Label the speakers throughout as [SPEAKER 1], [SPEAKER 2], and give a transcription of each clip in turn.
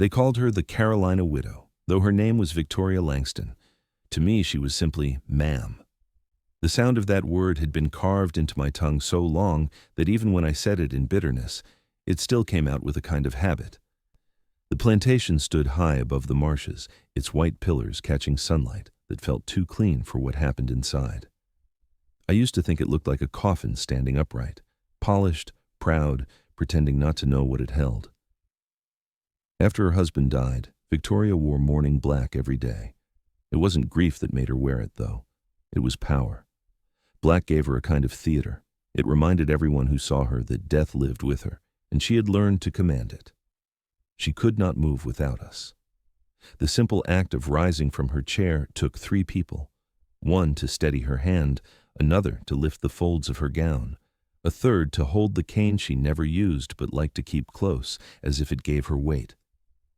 [SPEAKER 1] They called her the Carolina Widow, though her name was Victoria Langston. To me, she was simply ma'am. The sound of that word had been carved into my tongue so long that even when I said it in bitterness, it still came out with a kind of habit. The plantation stood high above the marshes, its white pillars catching sunlight that felt too clean for what happened inside. I used to think it looked like a coffin standing upright, polished, proud, pretending not to know what it held. After her husband died, Victoria wore mourning black every day. It wasn't grief that made her wear it, though. It was power. Black gave her a kind of theater. It reminded everyone who saw her that death lived with her, and she had learned to command it. She could not move without us. The simple act of rising from her chair took 3 people. One to steady her hand, another to lift the folds of her gown, a third to hold the cane she never used but liked to keep close, as if it gave her weight.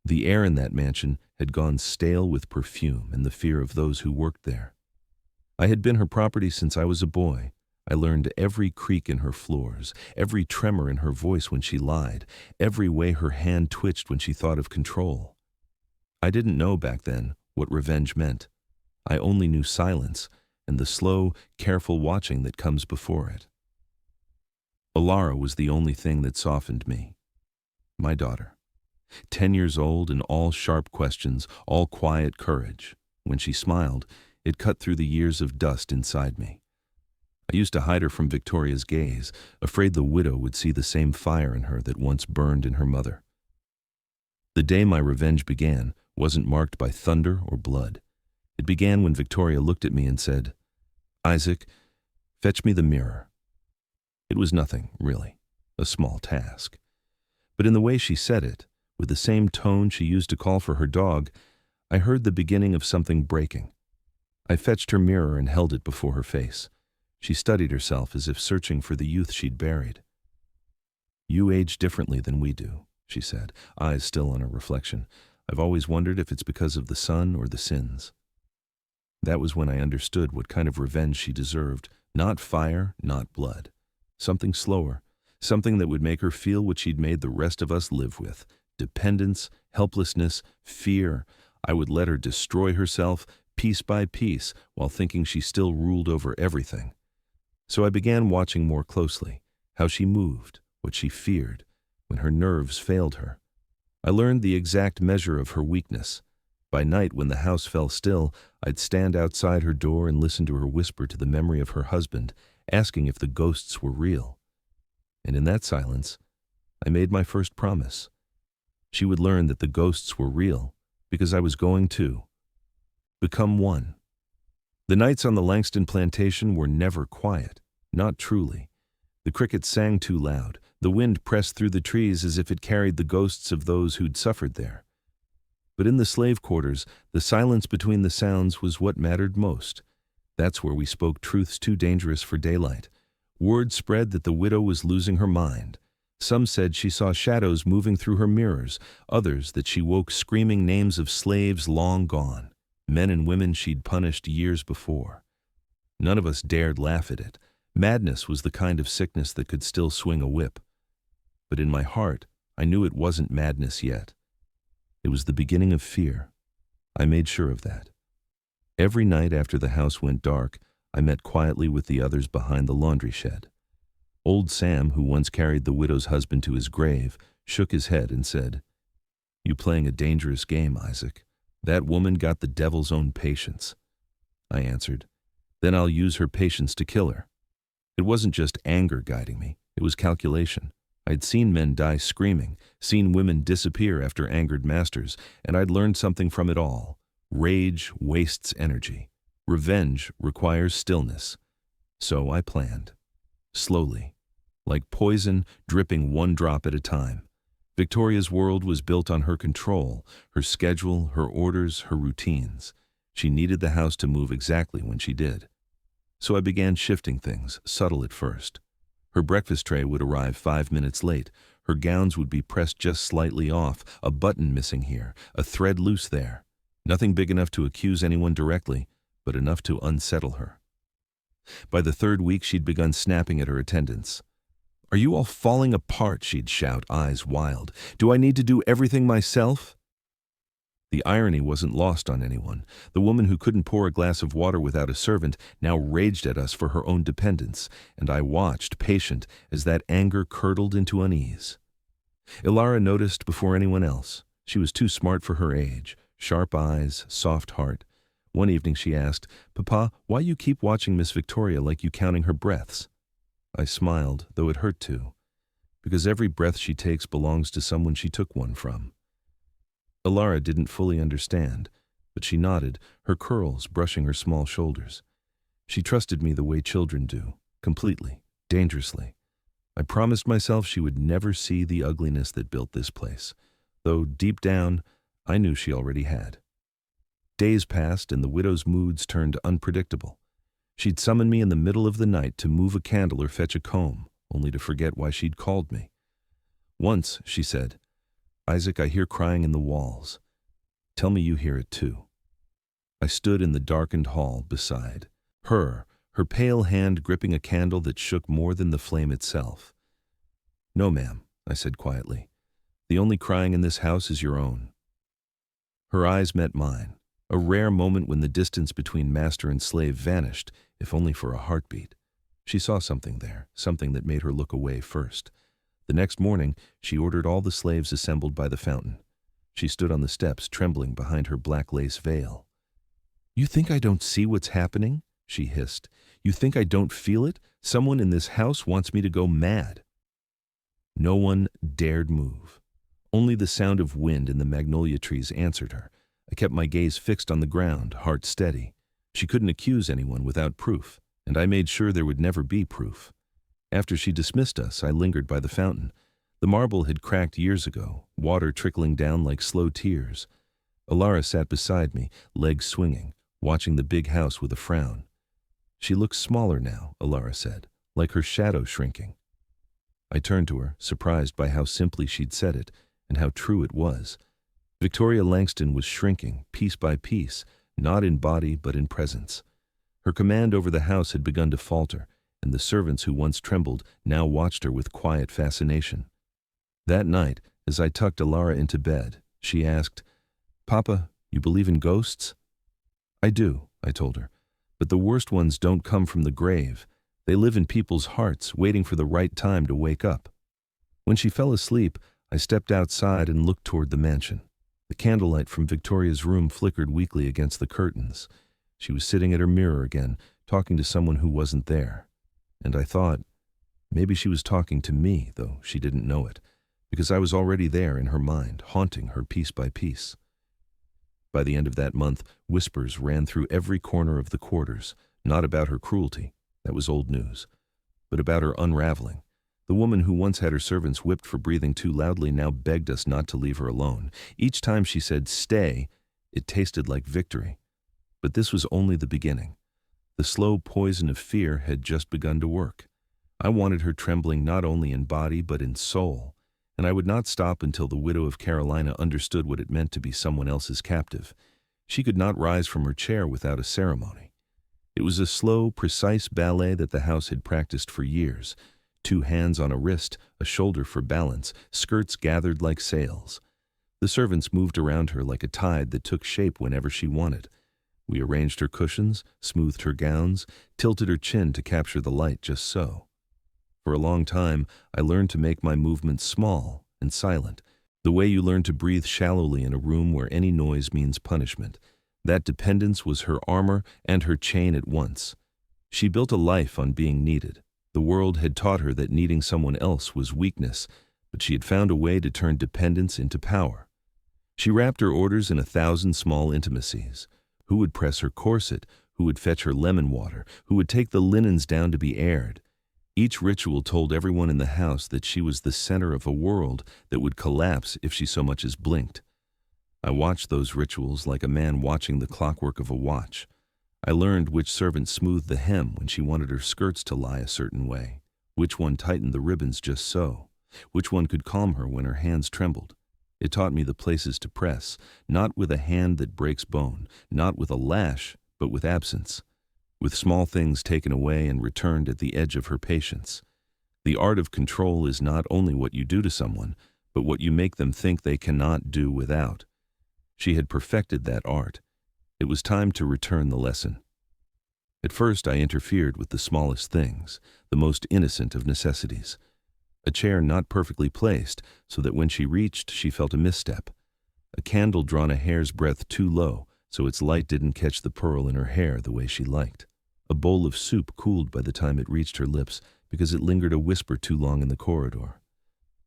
[SPEAKER 1] The air in that mansion had gone stale with perfume and the fear of those who worked there. I had been her property since I was a boy. I learned every creak in her floors, every tremor in her voice when she lied, every way her hand twitched when she thought of control. I didn't know back then what revenge meant. I only knew silence and the slow, careful watching that comes before it. Alara was the only thing that softened me. My daughter. 10 years old and all sharp questions, all quiet courage. When she smiled, it cut through the years of dust inside me. I used to hide her from Victoria's gaze, afraid the widow would see the same fire in her that once burned in her mother. The day my revenge began wasn't marked by thunder or blood. It began when Victoria looked at me and said, "Isaac, fetch me the mirror." It was nothing, really, a small task. But in the way she said it, with the same tone she used to call for her dog, I heard the beginning of something breaking. I fetched her mirror and held it before her face. She studied herself as if searching for the youth she'd buried. "You age differently than we do," she said, eyes still on her reflection. "I've always wondered if it's because of the sun or the sins." That was when I understood what kind of revenge she deserved. Not fire, not blood. Something slower, something that would make her feel what she'd made the rest of us live with. Dependence, helplessness, fear. I would let her destroy herself, piece by piece, while thinking she still ruled over everything. So I began watching more closely, how she moved, what she feared, when her nerves failed her. I learned the exact measure of her weakness. By night, when the house fell still, I'd stand outside her door and listen to her whisper to the memory of her husband, asking if the ghosts were real. And in that silence, I made my first promise. She would learn that the ghosts were real, because I was going to become one. The nights on the Langston plantation were never quiet, not truly. The crickets sang too loud. The wind pressed through the trees as if it carried the ghosts of those who'd suffered there. But in the slave quarters, the silence between the sounds was what mattered most. That's where we spoke truths too dangerous for daylight. Word spread that the widow was losing her mind. Some said she saw shadows moving through her mirrors, others that she woke screaming names of slaves long gone, men and women she'd punished years before. None of us dared laugh at it. Madness was the kind of sickness that could still swing a whip. But in my heart, I knew it wasn't madness yet. It was the beginning of fear. I made sure of that. Every night after the house went dark, I met quietly with the others behind the laundry shed. Old Sam, who once carried the widow's husband to his grave, shook his head and said, "You playing a dangerous game, Isaac. That woman got the devil's own patience." I answered, "Then I'll use her patience to kill her." It wasn't just anger guiding me, it was calculation. I'd seen men die screaming, seen women disappear after angered masters, and I'd learned something from it all. Rage wastes energy. Revenge requires stillness. So I planned. Slowly, like poison dripping one drop at a time. Victoria's world was built on her control, her schedule, her orders, her routines. She needed the house to move exactly when she did. So I began shifting things, subtle at first. Her breakfast tray would arrive 5 minutes late. Her gowns would be pressed just slightly off, a button missing here, a thread loose there. Nothing big enough to accuse anyone directly, but enough to unsettle her. By the 3rd week, she'd begun snapping at her attendants. "Are you all falling apart?" she'd shout, eyes wild. "Do I need to do everything myself?" The irony wasn't lost on anyone. The woman who couldn't pour a glass of water without a servant now raged at us for her own dependence, and I watched, patient, as that anger curdled into unease. Ilara noticed before anyone else. She was too smart for her age, sharp eyes, soft heart. One evening she asked, "Papa, why you keep watching Miss Victoria like you counting her breaths?" I smiled, though it hurt too. Because every breath she takes belongs to someone she took one from. Ilara didn't fully understand, but she nodded, her curls brushing her small shoulders. She trusted me the way children do, completely, dangerously. I promised myself she would never see the ugliness that built this place, though deep down, I knew she already had. Days passed and the widow's moods turned unpredictable. She'd summon me in the middle of the night to move a candle or fetch a comb, only to forget why she'd called me. Once, she said, "Isaac, I hear crying in the walls. Tell me you hear it too." I stood in the darkened hall beside her pale hand gripping a candle that shook more than the flame itself. "No, ma'am," I said quietly. "The only crying in this house is your own." Her eyes met mine, a rare moment when the distance between master and slave vanished, if only for a heartbeat. She saw something there, something that made her look away first. The next morning, she ordered all the slaves assembled by the fountain. She stood on the steps, trembling behind her black lace veil. "You think I don't see what's happening?" she hissed. "You think I don't feel it? Someone in this house wants me to go mad." No one dared move. Only the sound of wind in the magnolia trees answered her. I kept my gaze fixed on the ground, heart steady. She couldn't accuse anyone without proof, and I made sure there would never be proof. After she dismissed us, I lingered by the fountain. The marble had cracked years ago, water trickling down like slow tears. Ilara sat beside me, legs swinging, watching the big house with a frown. "She looks smaller now," Ilara said, "like her shadow shrinking." I turned to her, surprised by how simply she'd said it, and how true it was. Victoria Langston was shrinking, piece by piece, not in body but in presence. Her command over the house had begun to falter, and the servants who once trembled now watched her with quiet fascination. That night, as I tucked Ilara into bed, she asked, "Papa, you believe in ghosts?" "I do," I told her, "but the worst ones don't come from the grave. They live in people's hearts, waiting for the right time to wake up." When she fell asleep, I stepped outside and looked toward the mansion. The candlelight from Victoria's room flickered weakly against the curtains. She was sitting at her mirror again, talking to someone who wasn't there. And I thought, maybe she was talking to me, though she didn't know it, because I was already there in her mind, haunting her piece by piece. By the end of that month, whispers ran through every corner of the quarters, not about her cruelty, that was old news, but about her unraveling. The woman who once had her servants whipped for breathing too loudly now begged us not to leave her alone. Each time she said, "Stay," it tasted like victory. But this was only the beginning. The slow poison of fear had just begun to work. I wanted her trembling not only in body but in soul, and I would not stop until the widow of Carolina understood what it meant to be someone else's captive. She could not rise from her chair without a ceremony. It was a slow, precise ballet that the house had practiced for years. 2 hands on a wrist, a shoulder for balance, skirts gathered like sails. The servants moved around her like a tide that took shape whenever she wanted. We arranged her cushions, smoothed her gowns, tilted her chin to capture the light just so. For a long time, I learned to make my movements small and silent, the way you learn to breathe shallowly in a room where any noise means punishment. That dependence was her armor and her chain at once. She built a life on being needed. The world had taught her that needing someone else was weakness, but she had found a way to turn dependence into power. She wrapped her orders in 1,000 small intimacies. Who would press her corset? Who would fetch her lemon water? Who would take the linens down to be aired? Each ritual told everyone in the house that she was the center of a world that would collapse if she so much as blinked. I watched those rituals like a man watching the clockwork of a watch. I learned which servant smoothed the hem when she wanted her skirts to lie a certain way, which one tightened the ribbons just so, which one could calm her when her hands trembled. It taught me the places to press, not with a hand that breaks bone, not with a lash, but with absence, with small things taken away and returned at the edge of her patience. The art of control is not only what you do to someone, but what you make them think they cannot do without. She had perfected that art. It was time to return the lesson. At first I interfered with the smallest things, the most innocent of necessities. A chair not perfectly placed, so that when she reached, she felt a misstep. A candle drawn a hair's breadth too low, so its light didn't catch the pearl in her hair the way she liked. A bowl of soup cooled by the time it reached her lips because it lingered a whisper too long in the corridor.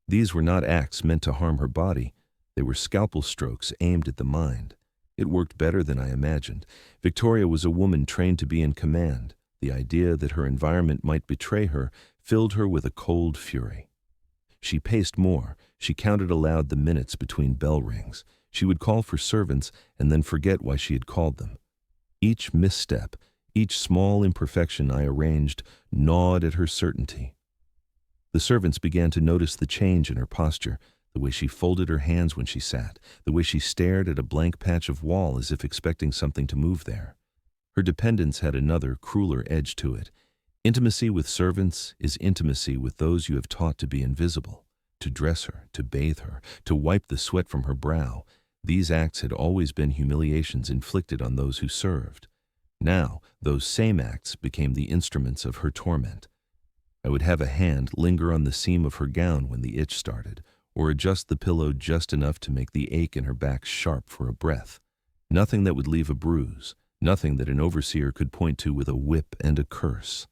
[SPEAKER 1] These were not acts meant to harm her body. They were scalpel strokes aimed at the mind. It worked better than I imagined. Victoria was a woman trained to be in command. The idea that her environment might betray her filled her with a cold fury. She paced more. She counted aloud the minutes between bell rings. She would call for servants and then forget why she had called them. Each misstep, each small imperfection I arranged, gnawed at her certainty. The servants began to notice the change in her posture, the way she folded her hands when she sat, the way she stared at a blank patch of wall as if expecting something to move there. Her dependence had another, crueler edge to it. Intimacy with servants is intimacy with those you have taught to be invisible, to dress her, to bathe her, to wipe the sweat from her brow. These acts had always been humiliations inflicted on those who served. Now, those same acts became the instruments of her torment. I would have a hand linger on the seam of her gown when the itch started, or adjust the pillow just enough to make the ache in her back sharp for a breath. Nothing that would leave a bruise, nothing that an overseer could point to with a whip and a curse.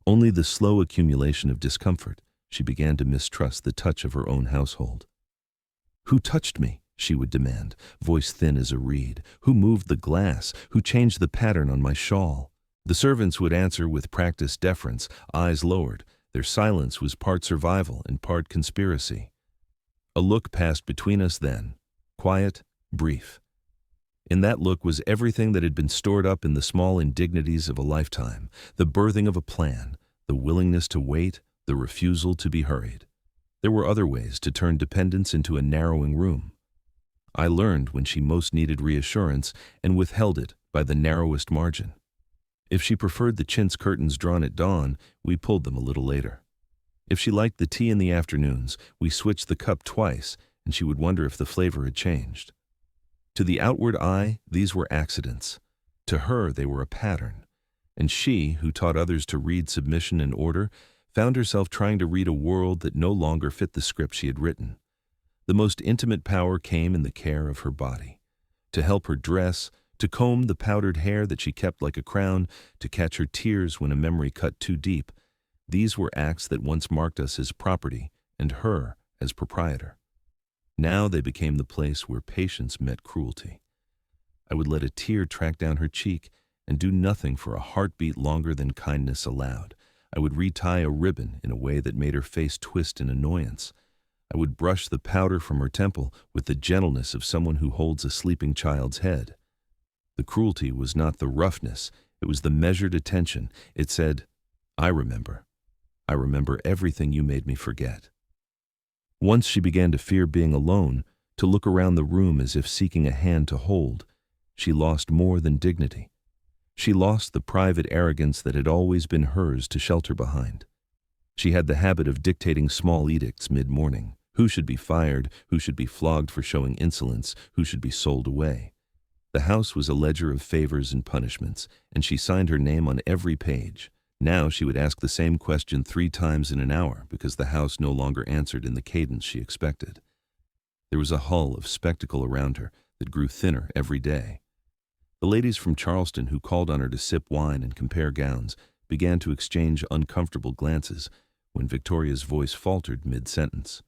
[SPEAKER 1] Only the slow accumulation of discomfort. She began to mistrust the touch of her own household. "Who touched me?" she would demand, voice thin as a reed. "Who moved the glass? Who changed the pattern on my shawl?" The servants would answer with practiced deference, eyes lowered. Their silence was part survival and part conspiracy. A look passed between us then, quiet, brief. In that look was everything that had been stored up in the small indignities of a lifetime, the birthing of a plan, the willingness to wait, the refusal to be hurried. There were other ways to turn dependence into a narrowing room. I learned when she most needed reassurance and withheld it by the narrowest margin. If she preferred the chintz curtains drawn at dawn, we pulled them a little later. If she liked the tea in the afternoons, we switched the cup twice, and she would wonder if the flavor had changed. To the outward eye, these were accidents. To her, they were a pattern. And she, who taught others to read submission and order, found herself trying to read a world that no longer fit the script she had written. The most intimate power came in the care of her body. To help her dress, to comb the powdered hair that she kept like a crown, to catch her tears when a memory cut too deep. These were acts that once marked us as property and her as proprietor. Now they became the place where patience met cruelty. I would let a tear track down her cheek and do nothing for a heartbeat longer than kindness allowed. I would retie a ribbon in a way that made her face twist in annoyance. I would brush the powder from her temple with the gentleness of someone who holds a sleeping child's head. The cruelty was not the roughness, it was the measured attention. It said, I remember everything you made me forget." Once she began to fear being alone, to look around the room as if seeking a hand to hold. She lost more than dignity. She lost the private arrogance that had always been hers to shelter behind. She had the habit of dictating small edicts mid-morning. Who should be fired, who should be flogged for showing insolence, who should be sold away. The house was a ledger of favors and punishments, and she signed her name on every page. Now she would ask the same question 3 times in an hour because the house no longer answered in the cadence she expected. There was a hull of spectacle around her that grew thinner every day. The ladies from Charleston who called on her to sip wine and compare gowns began to exchange uncomfortable glances when Victoria's voice faltered mid-sentence.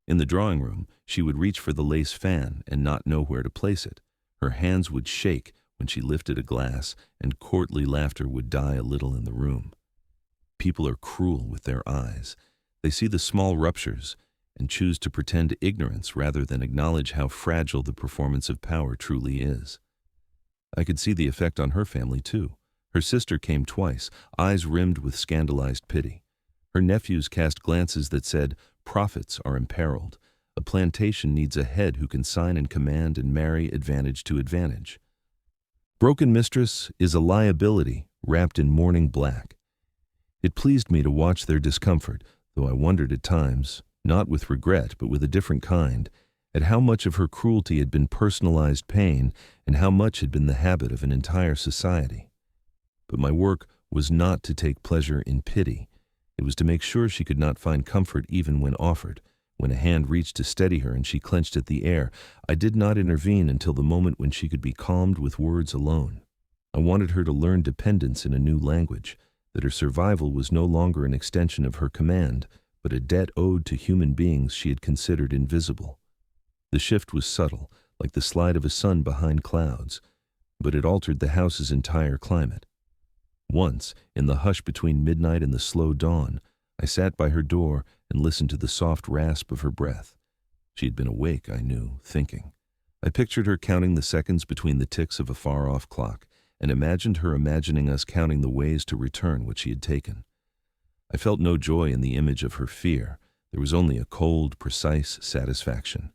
[SPEAKER 1] In the drawing room, she would reach for the lace fan and not know where to place it. Her hands would shake when she lifted a glass, and courtly laughter would die a little in the room. People are cruel with their eyes. They see the small ruptures and choose to pretend ignorance rather than acknowledge how fragile the performance of power truly is. I could see the effect on her family, too. Her sister came twice, eyes rimmed with scandalized pity. Her nephews cast glances that said, "Profits are imperiled. A plantation needs a head who can sign and command and marry advantage to advantage." Broken mistress is a liability wrapped in mourning black. It pleased me to watch their discomfort, though I wondered at times, not with regret but with a different kind, at how much of her cruelty had been personalized pain and how much had been the habit of an entire society. But my work was not to take pleasure in pity. It was to make sure she could not find comfort even when offered. When a hand reached to steady her and she clenched at the air, I did not intervene until the moment when she could be calmed with words alone. I wanted her to learn dependence in a new language, that her survival was no longer an extension of her command, but a debt owed to human beings she had considered invisible. The shift was subtle, like the slide of a sun behind clouds, but it altered the house's entire climate. Once, in the hush between midnight and the slow dawn, I sat by her door and listened to the soft rasp of her breath. She had been awake, I knew, thinking. I pictured her counting the seconds between the ticks of a far-off clock, and imagined her imagining us counting the ways to return what she had taken. I felt no joy in the image of her fear. There was only a cold, precise satisfaction.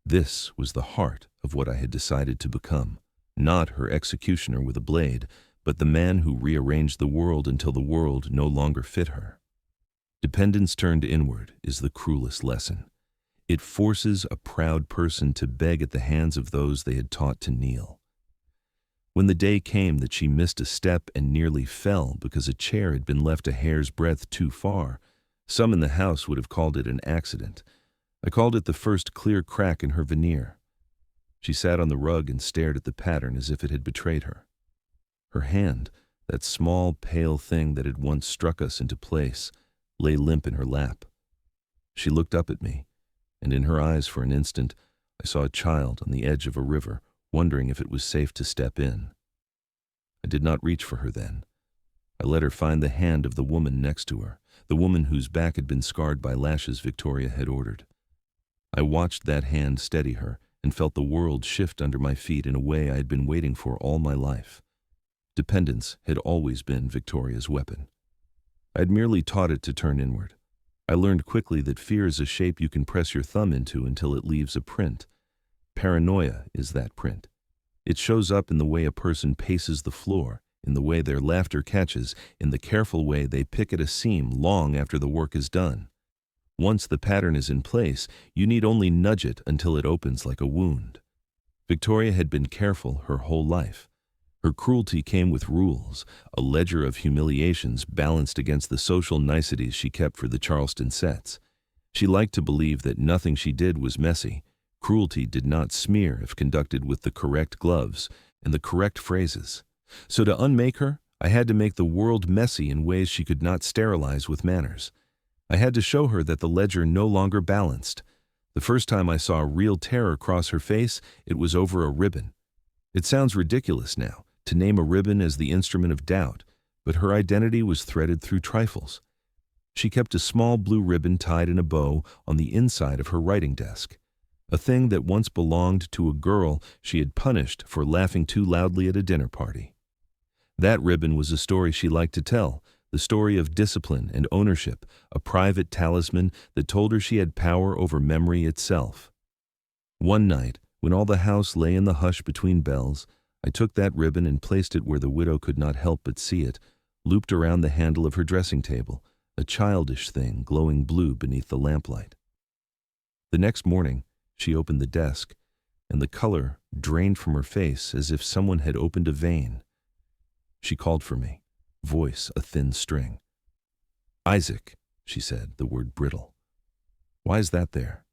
[SPEAKER 1] This was the heart of what I had decided to become, not her executioner with a blade, but the man who rearranged the world until the world no longer fit her. Dependence turned inward is the cruelest lesson. It forces a proud person to beg at the hands of those they had taught to kneel. When the day came that she missed a step and nearly fell because a chair had been left a hair's breadth too far, some in the house would have called it an accident. I called it the first clear crack in her veneer. She sat on the rug and stared at the pattern as if it had betrayed her. Her hand, that small, pale thing that had once struck us into place, lay limp in her lap. She looked up at me, and in her eyes for an instant I saw a child on the edge of a river, wondering if it was safe to step in. I did not reach for her then. I let her find the hand of the woman next to her, the woman whose back had been scarred by lashes Victoria had ordered. I watched that hand steady her and felt the world shift under my feet in a way I had been waiting for all my life. Dependence had always been Victoria's weapon. I had merely taught it to turn inward. I learned quickly that fear is a shape you can press your thumb into until it leaves a print. Paranoia is that print. It shows up in the way a person paces the floor, in the way their laughter catches, in the careful way they pick at a seam long after the work is done. Once the pattern is in place, you need only nudge it until it opens like a wound. Victoria had been careful her whole life. Her cruelty came with rules, a ledger of humiliations balanced against the social niceties she kept for the Charleston sets. She liked to believe that nothing she did was messy. Cruelty did not smear if conducted with the correct gloves and the correct phrases. So to unmake her, I had to make the world messy in ways she could not sterilize with manners. I had to show her that the ledger no longer balanced. The first time I saw real terror cross her face, it was over a ribbon. It sounds ridiculous now, to name a ribbon as the instrument of doubt, but her identity was threaded through trifles. She kept a small blue ribbon tied in a bow on the inside of her writing desk, a thing that once belonged to a girl she had punished for laughing too loudly at a dinner party. That ribbon was a story she liked to tell, the story of discipline and ownership, a private talisman that told her she had power over memory itself. One night, when all the house lay in the hush between bells, I took that ribbon and placed it where the widow could not help but see it, looped around the handle of her dressing table, a childish thing glowing blue beneath the lamplight. The next morning, she opened the desk, and the color drained from her face as if someone had opened a vein. She called for me, voice a thin string. "Isaac," she said, the word brittle. "Why is that there?"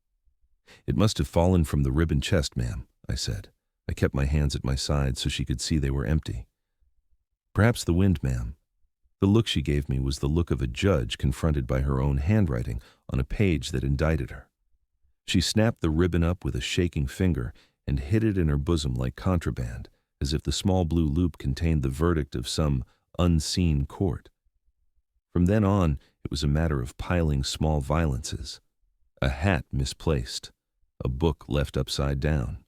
[SPEAKER 1] "It must have fallen from the ribbon chest, ma'am," I said. I kept my hands at my sides so she could see they were empty. "Perhaps the wind, ma'am." The look she gave me was the look of a judge confronted by her own handwriting on a page that indicted her. She snapped the ribbon up with a shaking finger and hid it in her bosom like contraband, as if the small blue loop contained the verdict of some unseen court. From then on, it was a matter of piling small violences. A hat misplaced, a book left upside down,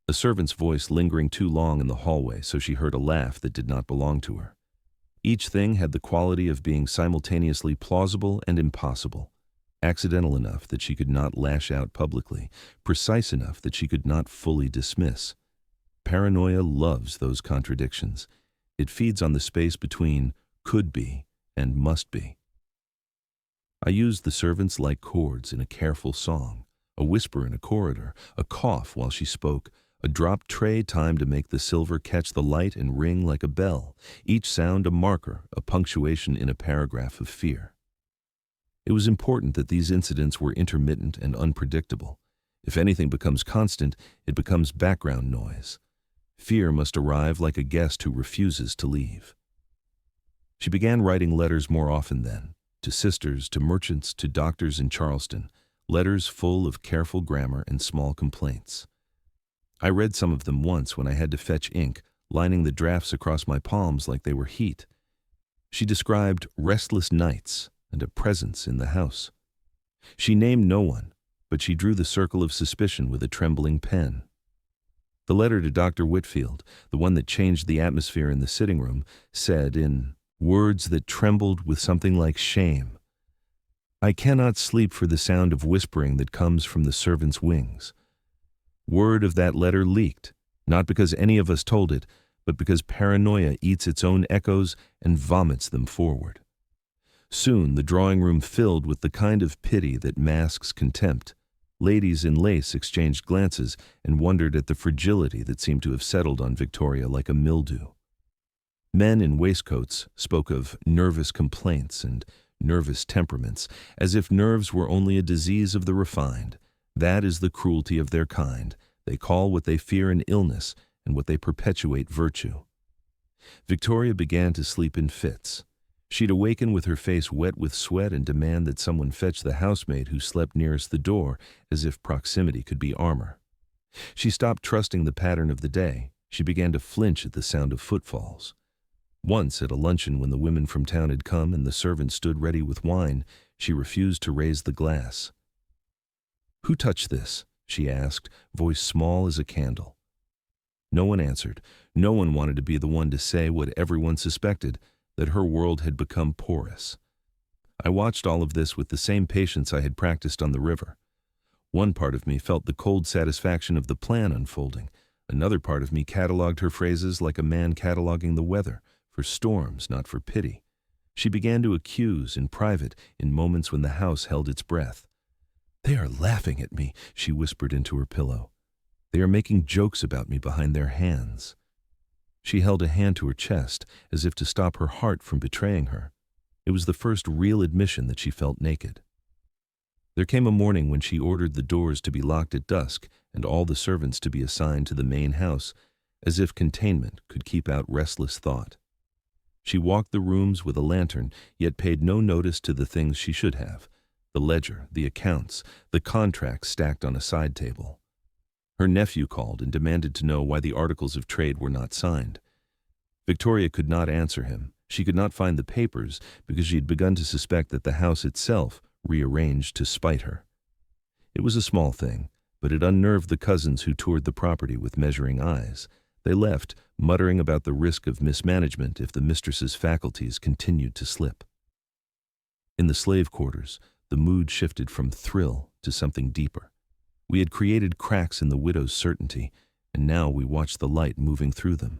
[SPEAKER 1] a servant's voice lingering too long in the hallway so she heard a laugh that did not belong to her. Each thing had the quality of being simultaneously plausible and impossible, accidental enough that she could not lash out publicly, precise enough that she could not fully dismiss. Paranoia loves those contradictions. It feeds on the space between could be and must be. I used the servants like chords in a careful song, A whisper in a corridor, a cough while she spoke, a dropped tray timed to make the silver catch the light and ring like a bell, each sound a marker, a punctuation in a paragraph of fear. It was important that these incidents were intermittent and unpredictable. If anything becomes constant, it becomes background noise. Fear must arrive like a guest who refuses to leave. She began writing letters more often then, to sisters, to merchants, to doctors in Charleston, letters full of careful grammar and small complaints. I read some of them once when I had to fetch ink, lining the drafts across my palms like they were heat. She described restless nights and a presence in the house. She named no one, but she drew the circle of suspicion with a trembling pen. The letter to Dr. Whitfield, the one that changed the atmosphere in the sitting room, said in words that trembled with something like shame, "I cannot sleep for the sound of whispering that comes from the servants' wings." Word of that letter leaked, not because any of us told it, but because paranoia eats its own echoes and vomits them forward. Soon the drawing room filled with the kind of pity that masks contempt. Ladies in lace exchanged glances and wondered at the fragility that seemed to have settled on Victoria like a mildew. Men in waistcoats spoke of nervous complaints and nervous temperaments, as if nerves were only a disease of the refined. That is the cruelty of their kind. They call what they fear an illness, and what they perpetuate virtue. Victoria began to sleep in fits. She'd awaken with her face wet with sweat and demand that someone fetch the housemaid who slept nearest the door, as if proximity could be armor. She stopped trusting the pattern of the day. She began to flinch at the sound of footfalls. Once at a luncheon when the women from town had come and the servant stood ready with wine, she refused to raise the glass. "Who touched this?" she asked, voice small as a candle. No one answered. No one wanted to be the one to say what everyone suspected, that her world had become porous. I watched all of this with the same patience I had practiced on the river. One part of me felt the cold satisfaction of the plan unfolding. Another part of me cataloged her phrases like a man cataloging the weather, for storms, not for pity. She began to accuse in private, in moments when the house held its breath. "They are laughing at me," she whispered into her pillow. "They are making jokes about me behind their hands." She held a hand to her chest, as if to stop her heart from betraying her. It was the first real admission that she felt naked. There came a morning when she ordered the doors to be locked at dusk and all the servants to be assigned to the main house, as if containment could keep out restless thought. She walked the rooms with a lantern, yet paid no notice to the things she should have: the ledger, the accounts, the contracts stacked on a side table. Her nephew called and demanded to know why the articles of trade were not signed. Victoria could not answer him. She could not find the papers because she had begun to suspect that the house itself rearranged to spite her. It was a small thing, but it unnerved the cousins who toured the property with measuring eyes. They left, muttering about the risk of mismanagement if the mistress's faculties continued to slip. In the slave quarters, the mood shifted from thrill to something deeper. We had created cracks in the widow's certainty, and now we watched the light moving through them.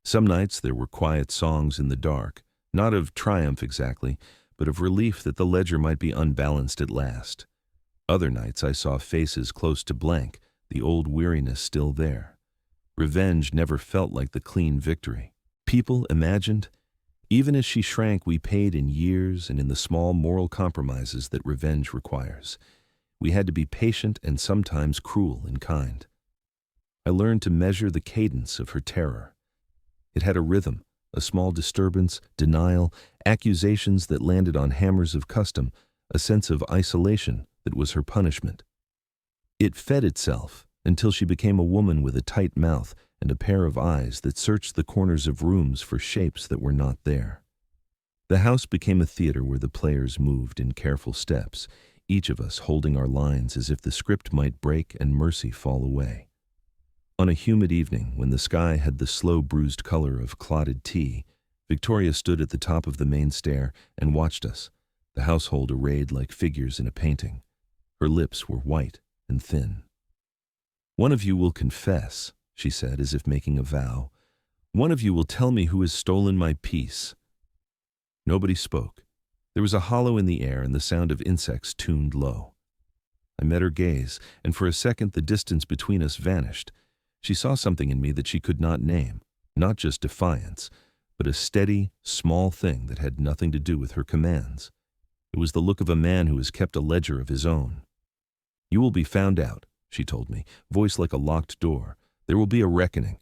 [SPEAKER 1] Some nights there were quiet songs in the dark, not of triumph exactly, but of relief that the ledger might be unbalanced at last. Other nights I saw faces close to blank, the old weariness still there. Revenge never felt like the clean victory. People imagined, even as she shrank, we paid in years and in the small moral compromises that revenge requires. We had to be patient and sometimes cruel in kind. I learned to measure the cadence of her terror. It had a rhythm, a small disturbance, denial, accusations that landed on hammers of custom, a sense of isolation that was her punishment. It fed itself until she became a woman with a tight mouth and a pair of eyes that searched the corners of rooms for shapes that were not there. The house became a theater where the players moved in careful steps, each of us holding our lines as if the script might break and mercy fall away. On a humid evening, when the sky had the slow bruised color of clotted tea, Victoria stood at the top of the main stair and watched us, the household arrayed like figures in a painting. Her lips were white and thin. "One of you will confess," she said, as if making a vow. "One of you will tell me who has stolen my peace." Nobody spoke. There was a hollow in the air and the sound of insects tuned low. I met her gaze, and for a second the distance between us vanished. She saw something in me that she could not name, not just defiance, but a steady, small thing that had nothing to do with her commands. It was the look of a man who has kept a ledger of his own. "You will be found out," she told me, voice like a locked door. "There will be a reckoning."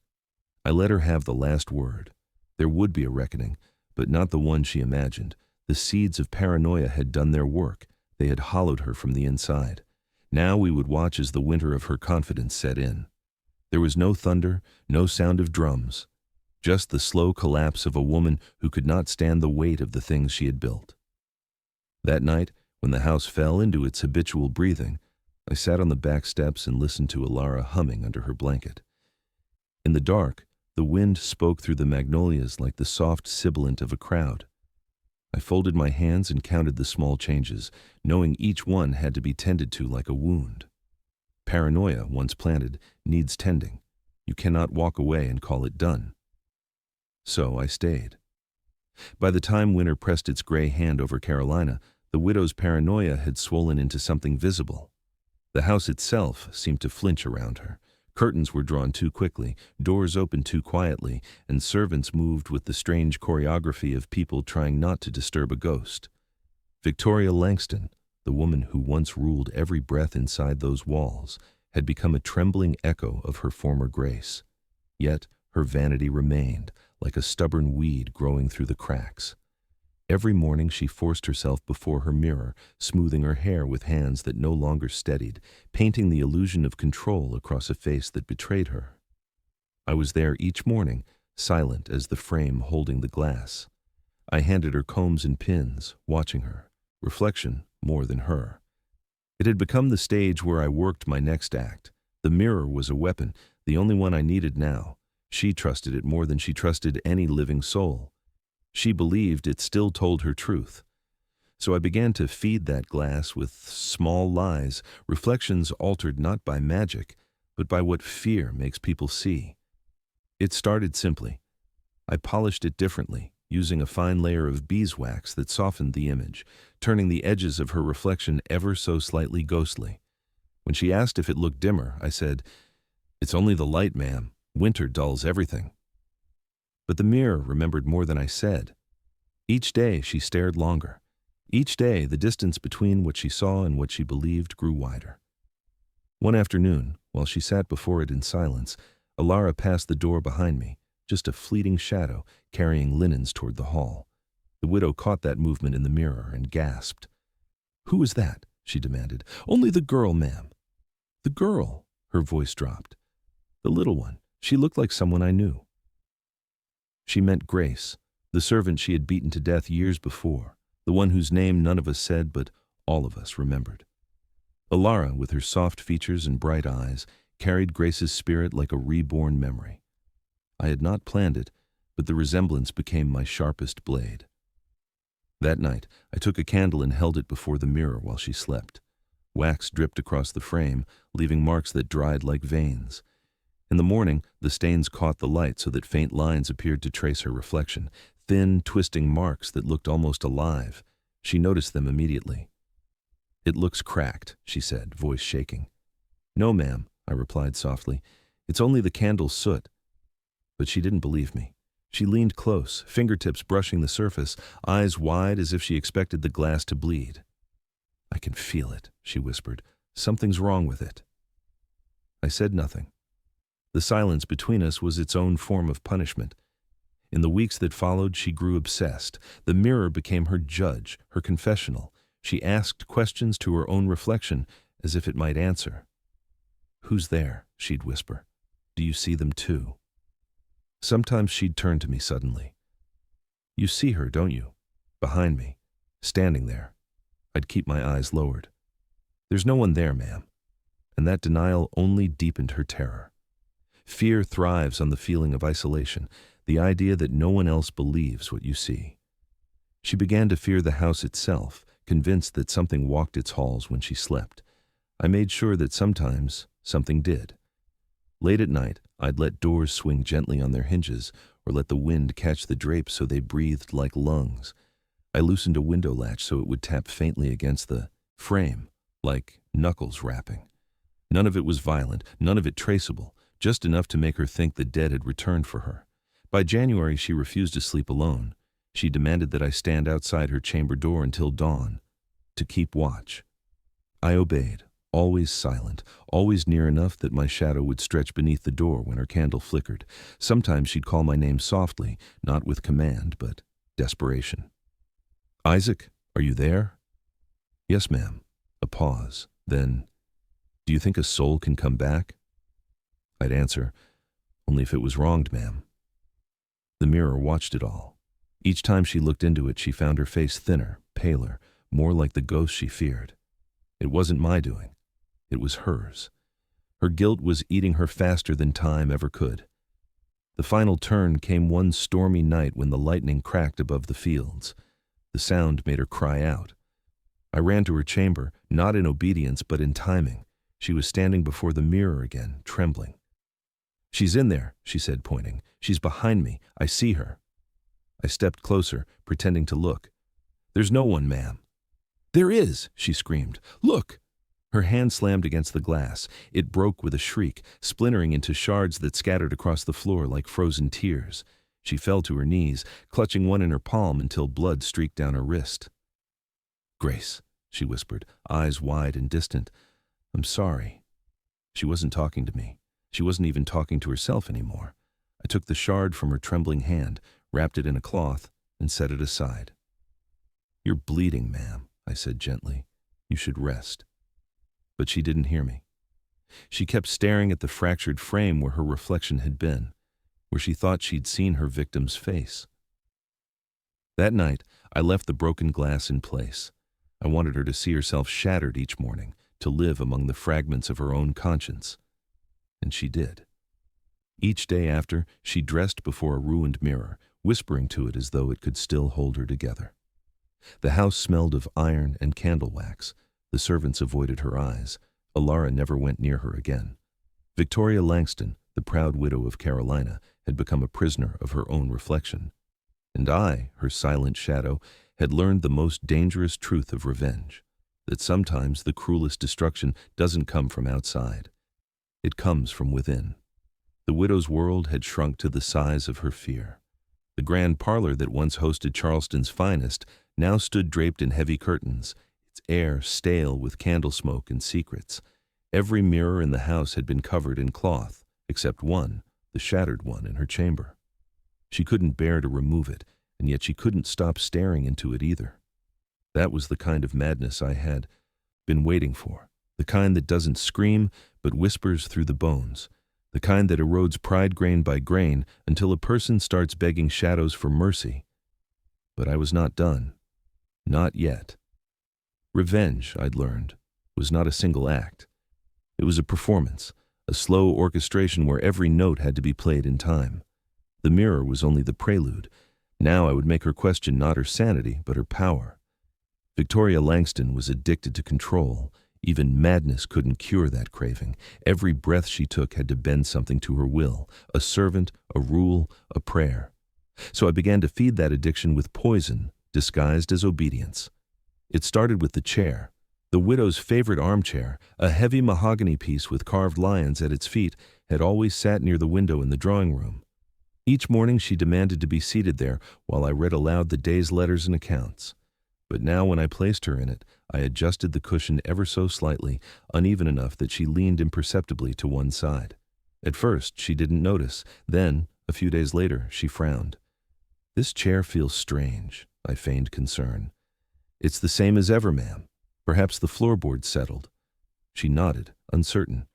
[SPEAKER 1] I let her have the last word. There would be a reckoning, but not the one she imagined. The seeds of paranoia had done their work. They had hollowed her from the inside. Now we would watch as the winter of her confidence set in. There was no thunder, no sound of drums, just the slow collapse of a woman who could not stand the weight of the things she had built. That night, when the house fell into its habitual breathing, I sat on the back steps and listened to Alara humming under her blanket. In the dark, the wind spoke through the magnolias like the soft sibilant of a crowd. I folded my hands and counted the small changes, knowing each one had to be tended to like a wound. Paranoia, once planted, needs tending. You cannot walk away and call it done. So I stayed. By the time winter pressed its gray hand over Carolina, the widow's paranoia had swollen into something visible. The house itself seemed to flinch around her. Curtains were drawn too quickly, doors opened too quietly, and servants moved with the strange choreography of people trying not to disturb a ghost. Victoria Langston, the woman who once ruled every breath inside those walls, had become a trembling echo of her former grace. Yet her vanity remained, like a stubborn weed growing through the cracks. Every morning she forced herself before her mirror, smoothing her hair with hands that no longer steadied, painting the illusion of control across a face that betrayed her. I was there each morning, silent as the frame holding the glass. I handed her combs and pins, watching her, reflection more than her. It had become the stage where I worked my next act. The mirror was a weapon, the only one I needed now. She trusted it more than she trusted any living soul. She believed it still told her truth. So I began to feed that glass with small lies, reflections altered not by magic, but by what fear makes people see. It started simply. I polished it differently, using a fine layer of beeswax that softened the image, turning the edges of her reflection ever so slightly ghostly. When she asked if it looked dimmer, I said, "It's only the light, ma'am. Winter dulls everything." But the mirror remembered more than I said. Each day she stared longer. Each day the distance between what she saw and what she believed grew wider. One afternoon, while she sat before it in silence, Alara passed the door behind me, just a fleeting shadow, carrying linens toward the hall. The widow caught that movement in the mirror and gasped. "Who is that?" she demanded. "Only the girl, ma'am." "The girl," her voice dropped. "The little one. She looked like someone I knew." She meant Grace, the servant she had beaten to death years before, the one whose name none of us said but all of us remembered. Alara, with her soft features and bright eyes, carried Grace's spirit like a reborn memory. I had not planned it, but the resemblance became my sharpest blade. That night, I took a candle and held it before the mirror while she slept. Wax dripped across the frame, leaving marks that dried like veins. In the morning, the stains caught the light so that faint lines appeared to trace her reflection, thin, twisting marks that looked almost alive. She noticed them immediately. "It looks cracked," she said, voice shaking. "No, ma'am," I replied softly. "It's only the candle's soot." But she didn't believe me. She leaned close, fingertips brushing the surface, eyes wide as if she expected the glass to bleed. "I can feel it," she whispered. "Something's wrong with it." I said nothing. The silence between us was its own form of punishment. In the weeks that followed, she grew obsessed. The mirror became her judge, her confessional. She asked questions to her own reflection, as if it might answer. "Who's there?" she'd whisper. "Do you see them too?" Sometimes she'd turn to me suddenly. "You see her, don't you? Behind me, standing there." I'd keep my eyes lowered. "There's no one there, ma'am." And that denial only deepened her terror. Fear thrives on the feeling of isolation, the idea that no one else believes what you see. She began to fear the house itself, convinced that something walked its halls when she slept. I made sure that sometimes something did. Late at night, I'd let doors swing gently on their hinges or let the wind catch the drapes so they breathed like lungs. I loosened a window latch so it would tap faintly against the frame, like knuckles rapping. None of it was violent, none of it traceable, just enough to make her think the dead had returned for her. By January, she refused to sleep alone. She demanded that I stand outside her chamber door until dawn, to keep watch. I obeyed, always silent, always near enough that my shadow would stretch beneath the door when her candle flickered. Sometimes she'd call my name softly, not with command, but desperation. "Isaac, are you there?" "Yes, ma'am." A pause. Then, "Do you think a soul can come back?" I'd answer, "Only if it was wronged, ma'am." The mirror watched it all. Each time she looked into it, she found her face thinner, paler, more like the ghost she feared. It wasn't my doing. It was hers. Her guilt was eating her faster than time ever could. The final turn came one stormy night when the lightning cracked above the fields. The sound made her cry out. I ran to her chamber, not in obedience but in timing. She was standing before the mirror again, trembling. "She's in there," she said, pointing. "She's behind me. I see her." I stepped closer, pretending to look. "There's no one, ma'am." "There is," she screamed. "Look!" Her hand slammed against the glass. It broke with a shriek, splintering into shards that scattered across the floor like frozen tears. She fell to her knees, clutching one in her palm until blood streaked down her wrist. "Grace," she whispered, eyes wide and distant. "I'm sorry." She wasn't talking to me. She wasn't even talking to herself anymore. I took the shard from her trembling hand, wrapped it in a cloth, and set it aside. "You're bleeding, ma'am," I said gently. "You should rest." But she didn't hear me. She kept staring at the fractured frame where her reflection had been, where she thought she'd seen her victim's face. That night, I left the broken glass in place. I wanted her to see herself shattered each morning, to live among the fragments of her own conscience. And she did. Each day after, she dressed before a ruined mirror, whispering to it as though it could still hold her together. The house smelled of iron and candle wax. The servants avoided her eyes. Alara never went near her again. Victoria Langston, the proud widow of Carolina, had become a prisoner of her own reflection. And I, her silent shadow, had learned the most dangerous truth of revenge, that sometimes the cruelest destruction doesn't come from outside. It comes from within. The widow's world had shrunk to the size of her fear. The grand parlor that once hosted Charleston's finest now stood draped in heavy curtains, its air stale with candle smoke and secrets. Every mirror in the house had been covered in cloth, except one, the shattered one in her chamber. She couldn't bear to remove it, and yet she couldn't stop staring into it either. That was the kind of madness I had been waiting for, the kind that doesn't scream but whispers through the bones, the kind that erodes pride grain by grain until a person starts begging shadows for mercy. But I was not done. Not yet. Revenge, I'd learned, was not a single act. It was a performance, a slow orchestration where every note had to be played in time. The mirror was only the prelude. Now I would make her question not her sanity, but her power. Victoria Langston was addicted to control. Even madness couldn't cure that craving. Every breath she took had to bend something to her will, a servant, a rule, a prayer. So I began to feed that addiction with poison, disguised as obedience. It started with the chair. The widow's favorite armchair, a heavy mahogany piece with carved lions at its feet, had always sat near the window in the drawing room. Each morning she demanded to be seated there while I read aloud the day's letters and accounts. But now when I placed her in it, I adjusted the cushion ever so slightly, uneven enough that she leaned imperceptibly to one side. At first, she didn't notice. Then, a few days later, she frowned. "This chair feels strange," I feigned concern. "It's the same as ever, ma'am. Perhaps the floorboard's settled." She nodded, uncertain.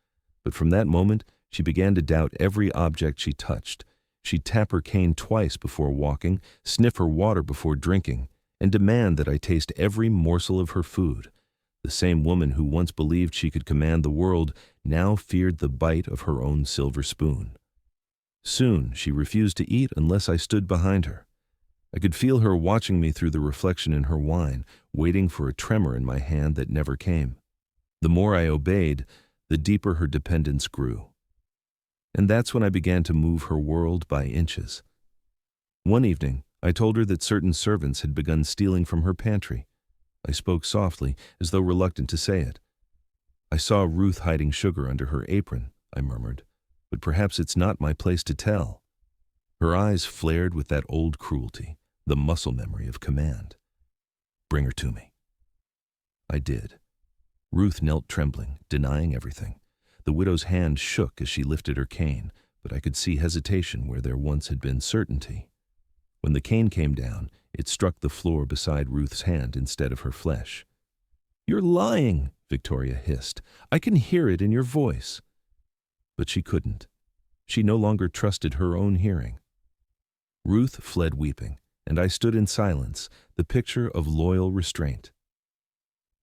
[SPEAKER 1] But from that moment, she began to doubt every object she touched. She'd tap her cane twice before walking, sniff her water before drinking, and demand that I taste every morsel of her food. The same woman who once believed she could command the world now feared the bite of her own silver spoon. Soon, she refused to eat unless I stood behind her. I could feel her watching me through the reflection in her wine, waiting for a tremor in my hand that never came. The more I obeyed, the deeper her dependence grew. And that's when I began to move her world by inches. One evening, I told her that certain servants had begun stealing from her pantry. I spoke softly, as though reluctant to say it. "I saw Ruth hiding sugar under her apron," I murmured, "but perhaps it's not my place to tell." Her eyes flared with that old cruelty, the muscle memory of command. "Bring her to me." I did. Ruth knelt trembling, denying everything. The widow's hand shook as she lifted her cane, but I could see hesitation where there once had been certainty. When the cane came down, it struck the floor beside Ruth's hand instead of her flesh. "You're lying," Victoria hissed. "I can hear it in your voice." But she couldn't. She no longer trusted her own hearing. Ruth fled weeping, and I stood in silence, the picture of loyal restraint.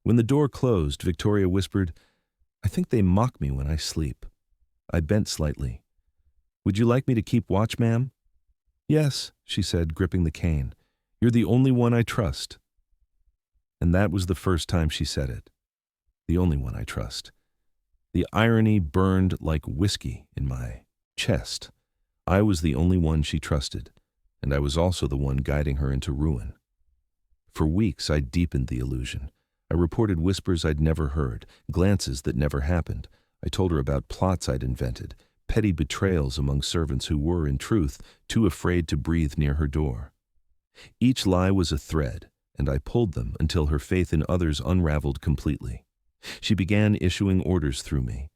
[SPEAKER 1] When the door closed, Victoria whispered, "I think they mock me when I sleep." I bent slightly. "Would you like me to keep watch, ma'am?" "Yes," she said, gripping the cane. "You're the only one I trust." And that was the first time she said it. The only one I trust. The irony burned like whiskey in my chest. I was the only one she trusted, and I was also the one guiding her into ruin. For weeks I deepened the illusion. I reported whispers I'd never heard, glances that never happened. I told her about plots I'd invented, petty betrayals among servants who were, in truth, too afraid to breathe near her door. Each lie was a thread, and I pulled them until her faith in others unraveled completely. She began issuing orders through me.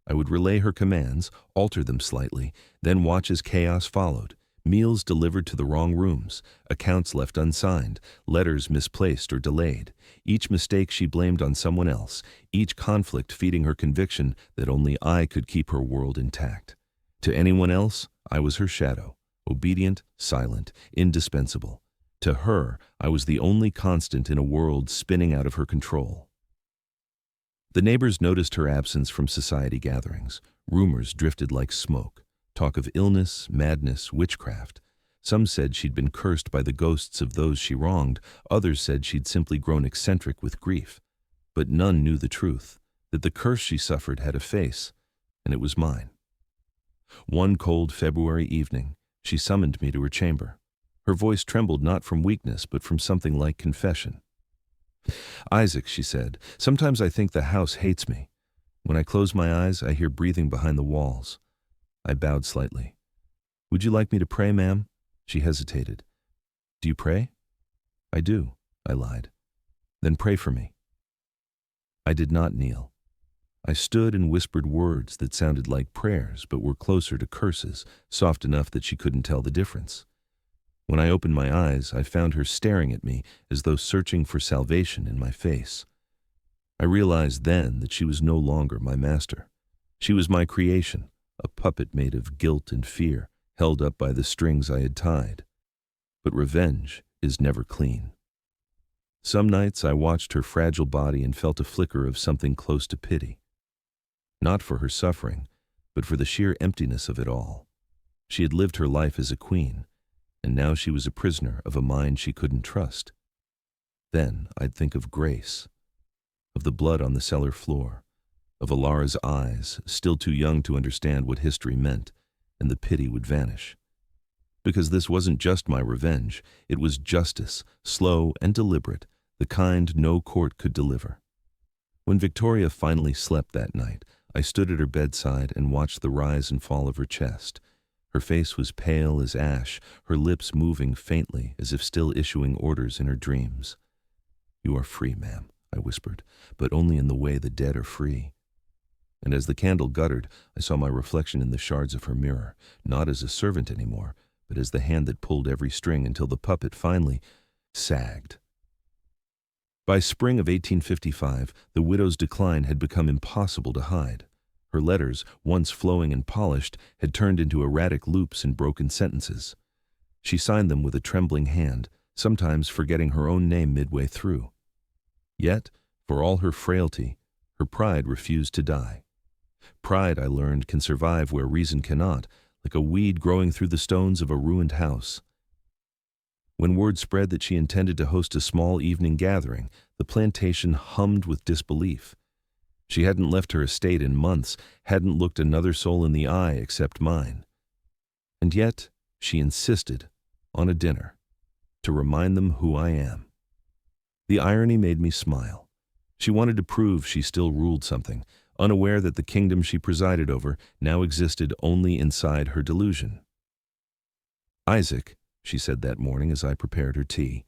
[SPEAKER 1] I would relay her commands, alter them slightly, then watch as chaos followed. Meals delivered to the wrong rooms, accounts left unsigned, letters misplaced or delayed. Each mistake she blamed on someone else, each conflict feeding her conviction that only I could keep her world intact. To anyone else, I was her shadow, obedient, silent, indispensable. To her, I was the only constant in a world spinning out of her control. The neighbors noticed her absence from society gatherings. Rumors drifted like smoke. Talk of illness, madness, witchcraft. Some said she'd been cursed by the ghosts of those she wronged. Others said she'd simply grown eccentric with grief. But none knew the truth, that the curse she suffered had a face, and it was mine. One cold February evening, she summoned me to her chamber. Her voice trembled not from weakness, but from something like confession. "Isaac," she said, "sometimes I think the house hates me. When I close my eyes, I hear breathing behind the walls." I bowed slightly. "Would you like me to pray, ma'am?" She hesitated. "Do you pray?" "I do," I lied. "Then pray for me." I did not kneel. I stood and whispered words that sounded like prayers but were closer to curses, soft enough that she couldn't tell the difference. When I opened my eyes, I found her staring at me as though searching for salvation in my face. I realized then that she was no longer my master. She was my creation, a puppet made of guilt and fear, held up by the strings I had tied. But revenge is never clean. Some nights I watched her fragile body and felt a flicker of something close to pity. Not for her suffering, but for the sheer emptiness of it all. She had lived her life as a queen, and now she was a prisoner of a mind she couldn't trust. Then I'd think of Grace, of the blood on the cellar floor, of Alara's eyes, still too young to understand what history meant, and the pity would vanish. Because this wasn't just my revenge, it was justice, slow and deliberate, the kind no court could deliver. When Victoria finally slept that night, I stood at her bedside and watched the rise and fall of her chest. Her face was pale as ash, her lips moving faintly as if still issuing orders in her dreams. "You are free, ma'am," I whispered, "but only in the way the dead are free." And as the candle guttered, I saw my reflection in the shards of her mirror, not as a servant anymore, but as the hand that pulled every string until the puppet finally sagged. By spring of 1855, the widow's decline had become impossible to hide. Her letters, once flowing and polished, had turned into erratic loops and broken sentences. She signed them with a trembling hand, sometimes forgetting her own name midway through. Yet, for all her frailty, her pride refused to die. Pride, I learned, can survive where reason cannot, like a weed growing through the stones of a ruined house. When word spread that she intended to host a small evening gathering, the plantation hummed with disbelief. She hadn't left her estate in months, hadn't looked another soul in the eye except mine. And yet, she insisted on a dinner, to remind them who I am. The irony made me smile. She wanted to prove she still ruled something, unaware that the kingdom she presided over now existed only inside her delusion. "Isaac," she said that morning as I prepared her tea,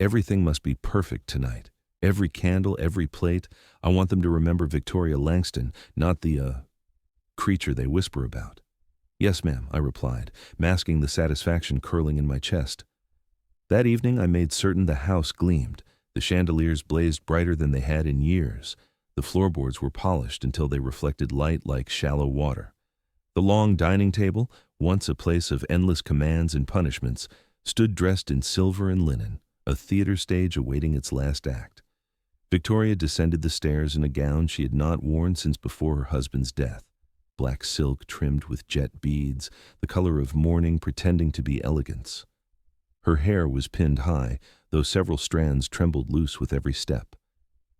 [SPEAKER 1] "everything must be perfect tonight. Every candle, every plate. I want them to remember Victoria Langston, not the, creature they whisper about." "Yes, ma'am," I replied, masking the satisfaction curling in my chest. That evening I made certain the house gleamed. The chandeliers blazed brighter than they had in years. The floorboards were polished until they reflected light like shallow water. The long dining table, once a place of endless commands and punishments, stood dressed in silver and linen, a theater stage awaiting its last act. Victoria descended the stairs in a gown she had not worn since before her husband's death. Black silk trimmed with jet beads, the color of mourning pretending to be elegance. Her hair was pinned high, though several strands trembled loose with every step.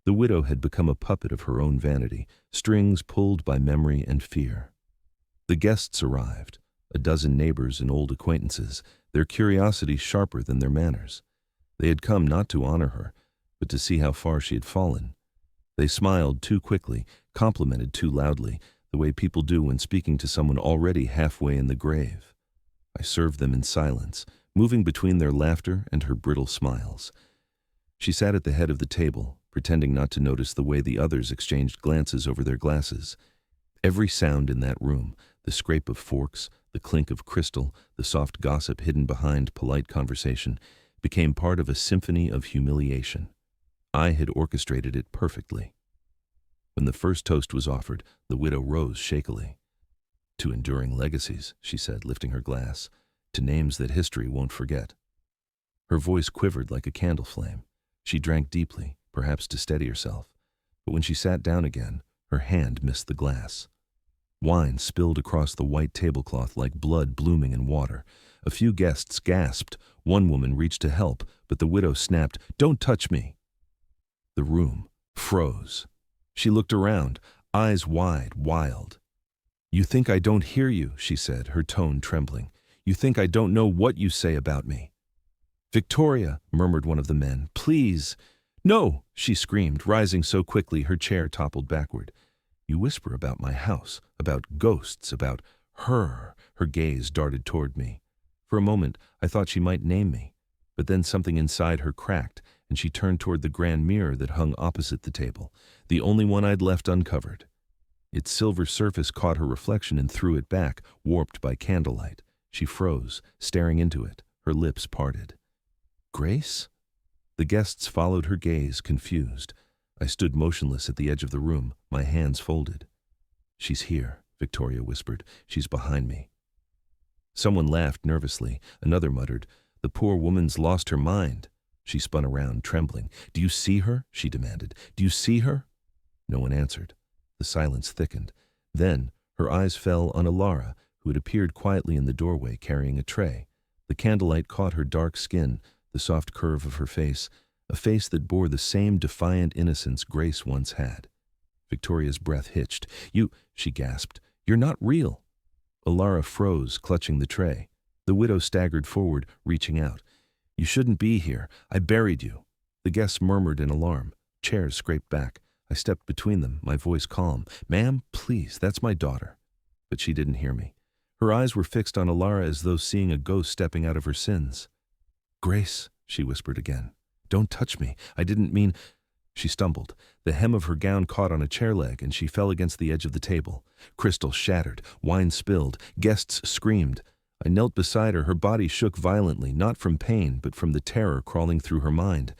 [SPEAKER 1] The widow had become a puppet of her own vanity, strings pulled by memory and fear. The guests arrived, a dozen neighbors and old acquaintances, their curiosity sharper than their manners. They had come not to honor her, but to see how far she had fallen. They smiled too quickly, complimented too loudly, the way people do when speaking to someone already halfway in the grave. I served them in silence, moving between their laughter and her brittle smiles. She sat at the head of the table, pretending not to notice the way the others exchanged glances over their glasses. Every sound in that room, the scrape of forks, the clink of crystal, the soft gossip hidden behind polite conversation, became part of a symphony of humiliation. I had orchestrated it perfectly. When the first toast was offered, the widow rose shakily. "To enduring legacies," she said, lifting her glass, "to names that history won't forget." Her voice quivered like a candle flame. She drank deeply, perhaps to steady herself, but when she sat down again, her hand missed the glass. Wine spilled across the white tablecloth like blood blooming in water. A few guests gasped. One woman reached to help, but the widow snapped, "Don't touch me!" The room froze. She looked around, eyes wide, wild. "You think I don't hear you," she said, her tone trembling. "You think I don't know what you say about me." "Victoria," murmured one of the men, "please." "No," she screamed, rising so quickly her chair toppled backward. "You whisper about my house, about ghosts, about her." Her gaze darted toward me. For a moment, I thought she might name me, but then something inside her cracked, and she turned toward the grand mirror that hung opposite the table, the only one I'd left uncovered. Its silver surface caught her reflection and threw it back, warped by candlelight. She froze, staring into it, her lips parted. "Grace?" The guests followed her gaze, confused. I stood motionless at the edge of the room, my hands folded. "She's here," Victoria whispered. "She's behind me." Someone laughed nervously. Another muttered, "The poor woman's lost her mind." She spun around, trembling. "Do you see her?" she demanded. "Do you see her?" No one answered. The silence thickened. Then her eyes fell on Alara, who had appeared quietly in the doorway carrying a tray. The candlelight caught her dark skin, the soft curve of her face, a face that bore the same defiant innocence Grace once had. Victoria's breath hitched. "You," she gasped, "you're not real." Alara froze, clutching the tray. The widow staggered forward, reaching out. "You shouldn't be here. I buried you." The guests murmured in alarm. Chairs scraped back. I stepped between them, my voice calm. "Ma'am, please, that's my daughter." But she didn't hear me. Her eyes were fixed on Alara as though seeing a ghost stepping out of her sins. "Grace," she whispered again. "Don't touch me. I didn't mean—" She stumbled. The hem of her gown caught on a chair leg, and she fell against the edge of the table. Crystal shattered. Wine spilled. Guests screamed. I knelt beside her. Her body shook violently, not from pain, but from the terror crawling through her mind.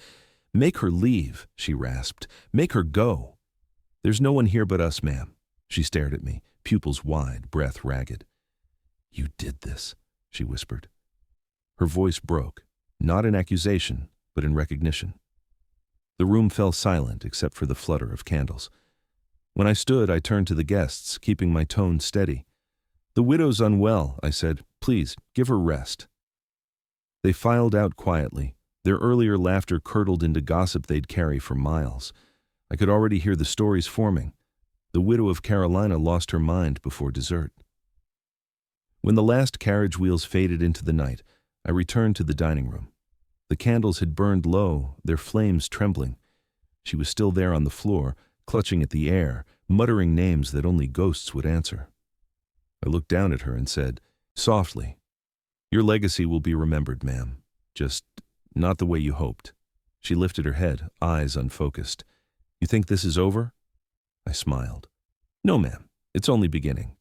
[SPEAKER 1] "Make her leave," she rasped. "Make her go." "There's no one here but us, ma'am." She stared at me, pupils wide, breath ragged. "You did this," she whispered. Her voice broke, not in accusation, but in recognition. The room fell silent except for the flutter of candles. When I stood, I turned to the guests, keeping my tone steady. "The widow's unwell," I said. "Please, give her rest." They filed out quietly. Their earlier laughter curdled into gossip they'd carry for miles. I could already hear the stories forming. The widow of Carolina lost her mind before dessert. When the last carriage wheels faded into the night, I returned to the dining room. The candles had burned low, their flames trembling. She was still there on the floor, clutching at the air, muttering names that only ghosts would answer. I looked down at her and said, softly, "Your legacy will be remembered, ma'am. Just not the way you hoped." She lifted her head, eyes unfocused. "You think this is over?" I smiled. "No, ma'am. It's only beginning."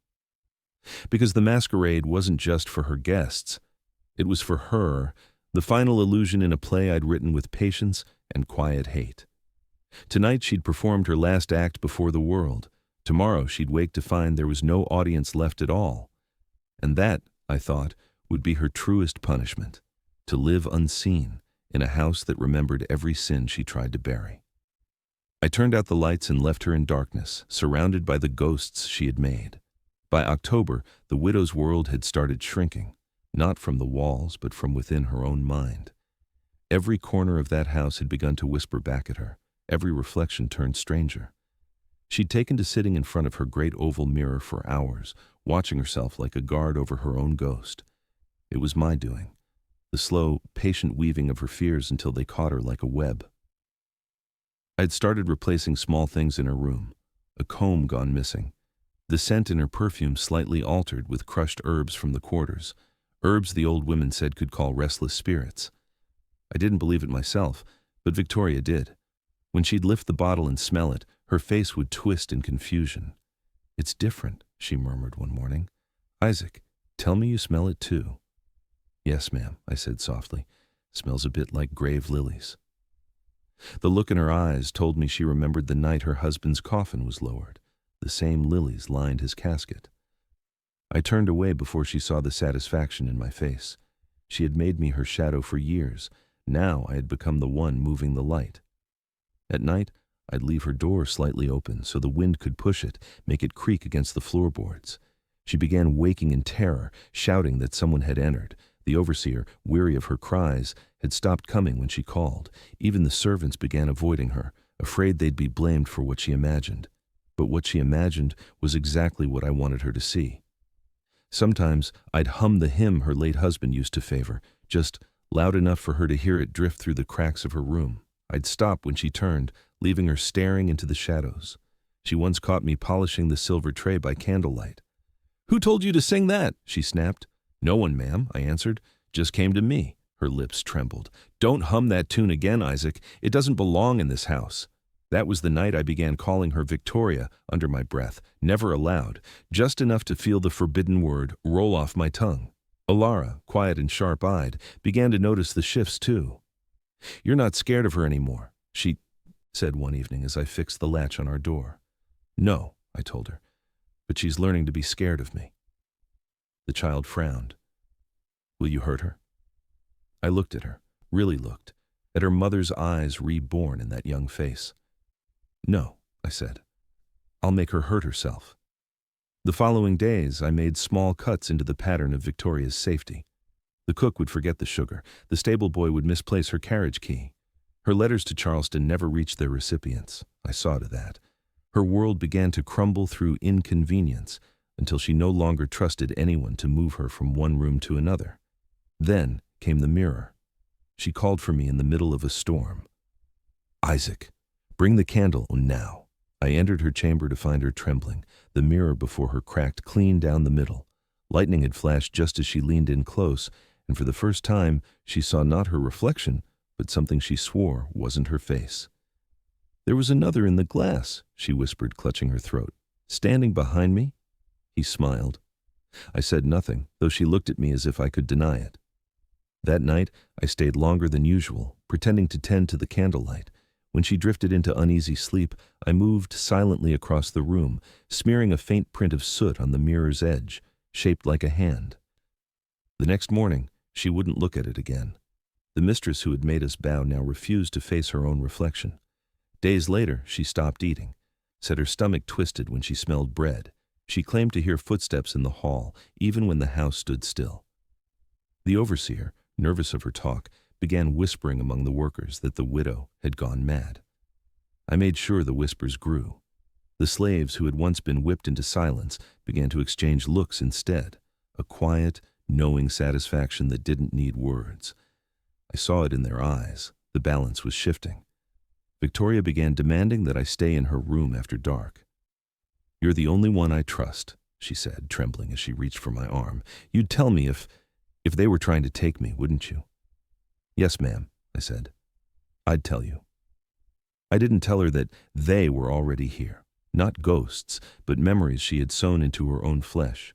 [SPEAKER 1] Because the masquerade wasn't just for her guests. It was for her, the final illusion in a play I'd written with patience and quiet hate. Tonight she'd performed her last act before the world. Tomorrow she'd wake to find there was no audience left at all. And that, I thought, would be her truest punishment, to live unseen in a house that remembered every sin she tried to bury. I turned out the lights and left her in darkness, surrounded by the ghosts she had made. By October, the widow's world had started shrinking, not from the walls, but from within her own mind. Every corner of that house had begun to whisper back at her. Every reflection turned stranger. She'd taken to sitting in front of her great oval mirror for hours, watching herself like a guard over her own ghost. It was my doing, the slow, patient weaving of her fears until they caught her like a web. I'd started replacing small things in her room, a comb gone missing, the scent in her perfume slightly altered with crushed herbs from the quarters, herbs the old women said could call restless spirits. I didn't believe it myself, but Victoria did. When she'd lift the bottle and smell it, her face would twist in confusion. "It's different," she murmured one morning. "Isaac, tell me you smell it too." "Yes, ma'am," I said softly. "Smells a bit like grave lilies." The look in her eyes told me she remembered the night her husband's coffin was lowered. The same lilies lined his casket. I turned away before she saw the satisfaction in my face. She had made me her shadow for years. Now I had become the one moving the light. At night, I'd leave her door slightly open so the wind could push it, make it creak against the floorboards. She began waking in terror, shouting that someone had entered. The overseer, weary of her cries, had stopped coming when she called. Even the servants began avoiding her, afraid they'd be blamed for what she imagined. But what she imagined was exactly what I wanted her to see. Sometimes I'd hum the hymn her late husband used to favor, just loud enough for her to hear it drift through the cracks of her room. I'd stop when she turned, leaving her staring into the shadows. She once caught me polishing the silver tray by candlelight. "Who told you to sing that?" she snapped. "No one, ma'am," I answered. "Just came to me." Her lips trembled. "Don't hum that tune again, Isaac. It doesn't belong in this house." That was the night I began calling her Victoria under my breath, never aloud, just enough to feel the forbidden word roll off my tongue. Alara, quiet and sharp-eyed, began to notice the shifts too. "You're not scared of her anymore," she said one evening as I fixed the latch on our door. "No," I told her, "but she's learning to be scared of me." The child frowned. "Will you hurt her?" I looked at her, really looked, at her mother's eyes reborn in that young face. "No," I said. "I'll make her hurt herself." The following days, I made small cuts into the pattern of Victoria's safety. The cook would forget the sugar. The stable boy would misplace her carriage key. Her letters to Charleston never reached their recipients. I saw to that. Her world began to crumble through inconvenience until she no longer trusted anyone to move her from one room to another. Then came the mirror. She called for me in the middle of a storm. "Isaac, bring the candle now." I entered her chamber to find her trembling. The mirror before her cracked clean down the middle. Lightning had flashed just as she leaned in close, and for the first time she saw not her reflection, but something she swore wasn't her face. "There was another in the glass," she whispered, clutching her throat. "Standing behind me?" He smiled. I said nothing, though she looked at me as if I could deny it. That night I stayed longer than usual, pretending to tend to the candlelight. When she drifted into uneasy sleep, I moved silently across the room, smearing a faint print of soot on the mirror's edge, shaped like a hand. The next morning, she wouldn't look at it again. The mistress who had made us bow now refused to face her own reflection. Days later, she stopped eating, said her stomach twisted when she smelled bread. She claimed to hear footsteps in the hall, even when the house stood still. The overseer, nervous of her talk, began whispering among the workers that the widow had gone mad. I made sure the whispers grew. The slaves who had once been whipped into silence began to exchange looks instead, a quiet, knowing satisfaction that didn't need words. I saw it in their eyes. The balance was shifting. Victoria began demanding that I stay in her room after dark. "You're the only one I trust," she said, trembling as she reached for my arm. "You'd tell me if they were trying to take me, wouldn't you?" "Yes, ma'am," I said. "I'd tell you." I didn't tell her that they were already here. Not ghosts, but memories she had sewn into her own flesh.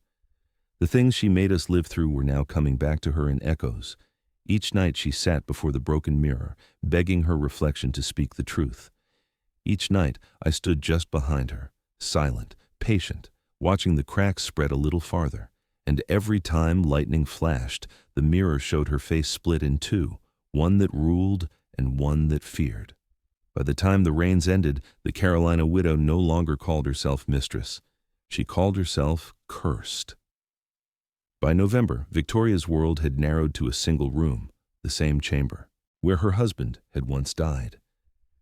[SPEAKER 1] The things she made us live through were now coming back to her in echoes. Each night she sat before the broken mirror, begging her reflection to speak the truth. Each night I stood just behind her, silent, patient, watching the cracks spread a little farther. And every time lightning flashed, the mirror showed her face split in two, one that ruled and one that feared. By the time the rains ended, the Carolina widow no longer called herself mistress. She called herself cursed. By November, Victoria's world had narrowed to a single room, the same chamber, where her husband had once died.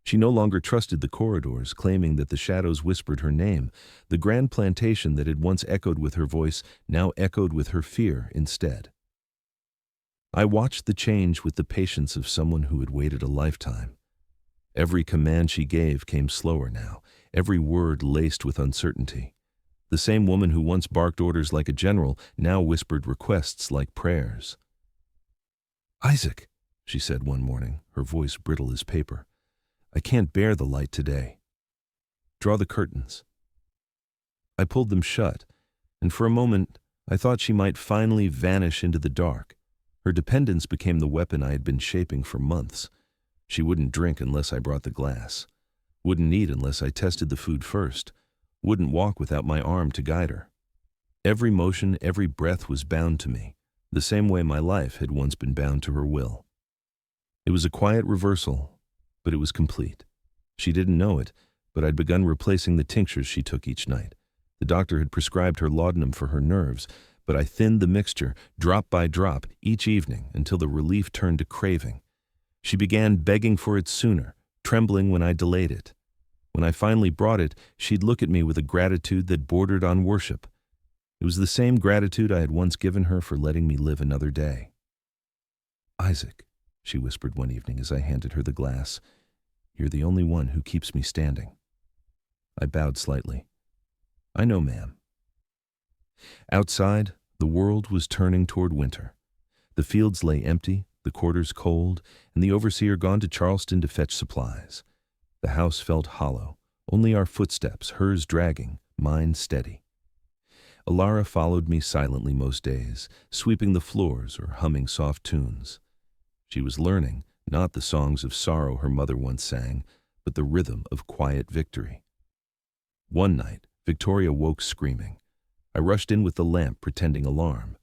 [SPEAKER 1] She no longer trusted the corridors, claiming that the shadows whispered her name. The grand plantation that had once echoed with her voice now echoed with her fear instead. I watched the change with the patience of someone who had waited a lifetime. Every command she gave came slower now, every word laced with uncertainty. The same woman who once barked orders like a general now whispered requests like prayers. "Isaac," she said one morning, her voice brittle as paper, "I can't bear the light today. Draw the curtains." I pulled them shut, and for a moment I thought she might finally vanish into the dark. Her dependence became the weapon I had been shaping for months. She wouldn't drink unless I brought the glass, wouldn't eat unless I tested the food first, wouldn't walk without my arm to guide her. Every motion, every breath was bound to me, the same way my life had once been bound to her will. It was a quiet reversal, but it was complete. She didn't know it, but I'd begun replacing the tinctures she took each night. The doctor had prescribed her laudanum for her nerves, but I thinned the mixture, drop by drop, each evening until the relief turned to craving. She began begging for it sooner, trembling when I delayed it. When I finally brought it, she'd look at me with a gratitude that bordered on worship. It was the same gratitude I had once given her for letting me live another day. "Isaac," she whispered one evening as I handed her the glass, "you're the only one who keeps me standing." I bowed slightly. "I know, ma'am." Outside, the world was turning toward winter. The fields lay empty, the quarters cold, and the overseer gone to Charleston to fetch supplies. The house felt hollow, only our footsteps, hers dragging, mine steady. Alara followed me silently most days, sweeping the floors or humming soft tunes. She was learning, not the songs of sorrow her mother once sang, but the rhythm of quiet victory. One night, Victoria woke screaming. I rushed in with the lamp, pretending alarm.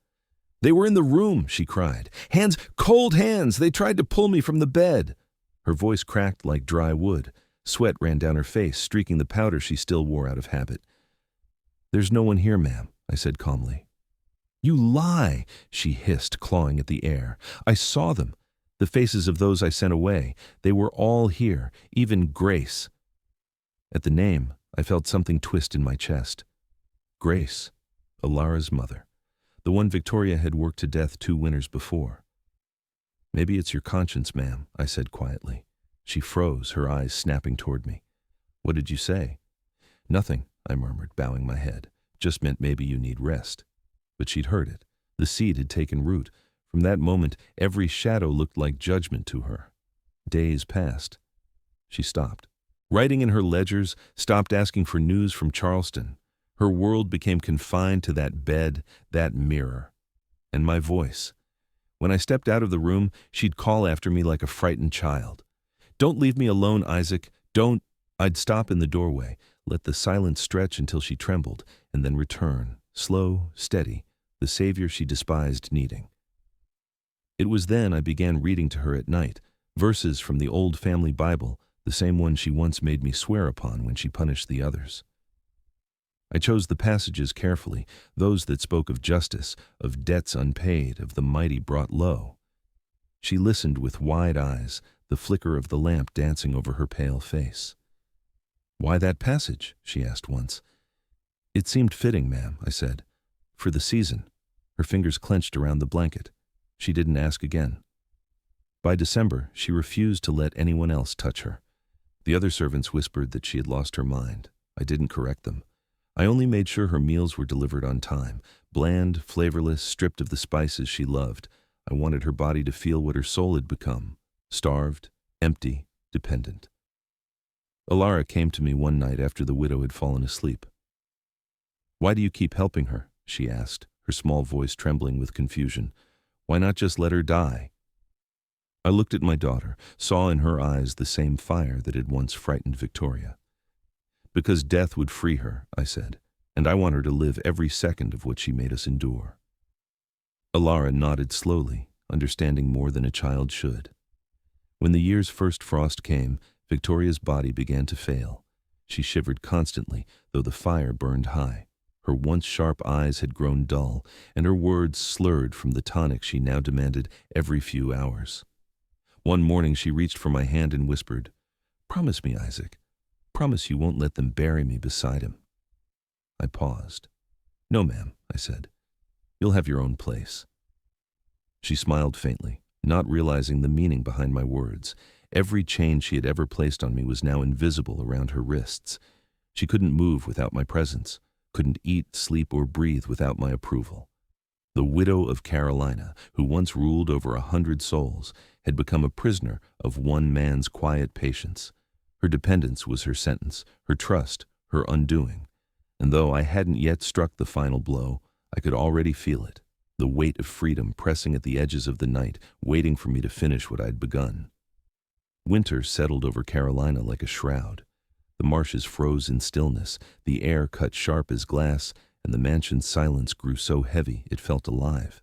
[SPEAKER 1] "They were in the room," she cried. "Hands, cold hands! They tried to pull me from the bed." Her voice cracked like dry wood. Sweat ran down her face, streaking the powder she still wore out of habit. "There's no one here, ma'am," I said calmly. "You lie," she hissed, clawing at the air. "I saw them. The faces of those I sent away. They were all here, even Grace." At the name, I felt something twist in my chest. Grace, Alara's mother. The one Victoria had worked to death 2 winters before. "Maybe it's your conscience, ma'am," I said quietly. She froze, her eyes snapping toward me. "What did you say?" "Nothing," I murmured, bowing my head. "Just meant maybe you need rest." But she'd heard it. The seed had taken root. From that moment, every shadow looked like judgment to her. Days passed. She stopped. Writing in her ledgers, stopped asking for news from Charleston. Her world became confined to that bed, that mirror, and my voice. When I stepped out of the room, she'd call after me like a frightened child. "Don't leave me alone, Isaac. Don't." I'd stop in the doorway, let the silence stretch until she trembled, and then return, slow, steady, the savior she despised needing. It was then I began reading to her at night, verses from the old family Bible, the same one she once made me swear upon when she punished the others. I chose the passages carefully, those that spoke of justice, of debts unpaid, of the mighty brought low. She listened with wide eyes, the flicker of the lamp dancing over her pale face. "Why that passage?" she asked once. "It seemed fitting, ma'am," I said. "For the season." Her fingers clenched around the blanket. She didn't ask again. By December, she refused to let anyone else touch her. The other servants whispered that she had lost her mind. I didn't correct them. I only made sure her meals were delivered on time, bland, flavorless, stripped of the spices she loved. I wanted her body to feel what her soul had become, starved, empty, dependent. Alara came to me one night after the widow had fallen asleep. "Why do you keep helping her?" she asked, her small voice trembling with confusion. "Why not just let her die?" I looked at my daughter, saw in her eyes the same fire that had once frightened Victoria. "Because death would free her," I said, "and I want her to live every second of what she made us endure." Alara nodded slowly, understanding more than a child should. When the year's first frost came, Victoria's body began to fail. She shivered constantly, though the fire burned high. Her once sharp eyes had grown dull, and her words slurred from the tonic she now demanded every few hours. One morning she reached for my hand and whispered, "Promise me, Isaac. Promise you won't let them bury me beside him." I paused. "No, ma'am," I said. "You'll have your own place." She smiled faintly, not realizing the meaning behind my words. Every chain she had ever placed on me was now invisible around her wrists. She couldn't move without my presence, couldn't eat, sleep, or breathe without my approval. The widow of Carolina, who once ruled over 100 souls, had become a prisoner of one man's quiet patience. Her dependence was her sentence, her trust, her undoing. And though I hadn't yet struck the final blow, I could already feel it, the weight of freedom pressing at the edges of the night, waiting for me to finish what I'd begun. Winter settled over Carolina like a shroud. The marshes froze in stillness, the air cut sharp as glass, and the mansion's silence grew so heavy it felt alive.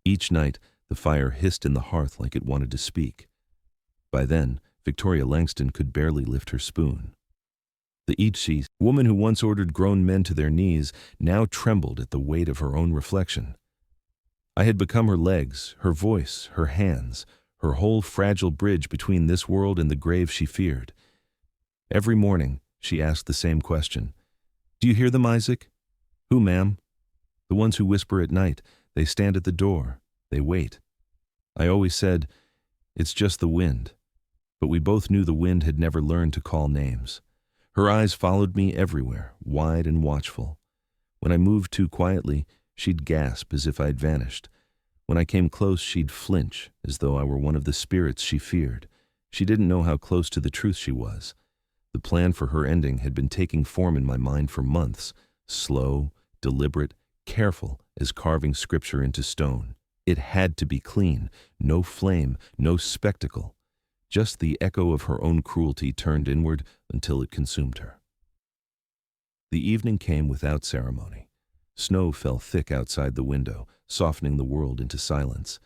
[SPEAKER 1] Each night, the fire hissed in the hearth like it wanted to speak. By then, Victoria Langston could barely lift her spoon. The Ichi, woman who once ordered grown men to their knees, now trembled at the weight of her own reflection. I had become her legs, her voice, her hands, her whole fragile bridge between this world and the grave she feared. Every morning, she asked the same question. "Do you hear them, Isaac?" "Who, ma'am?" "The ones who whisper at night. They stand at the door. They wait." I always said, "It's just the wind." But we both knew the wind had never learned to call names. Her eyes followed me everywhere, wide and watchful. When I moved too quietly, she'd gasp as if I'd vanished. When I came close, she'd flinch, as though I were one of the spirits she feared. She didn't know how close to the truth she was. The plan for her ending had been taking form in my mind for months, slow, deliberate, careful as carving scripture into stone. It had to be clean, no flame, no spectacle. Just the echo of her own cruelty turned inward until it consumed her. The evening came without ceremony. Snow fell thick outside the window, softening the world into silence.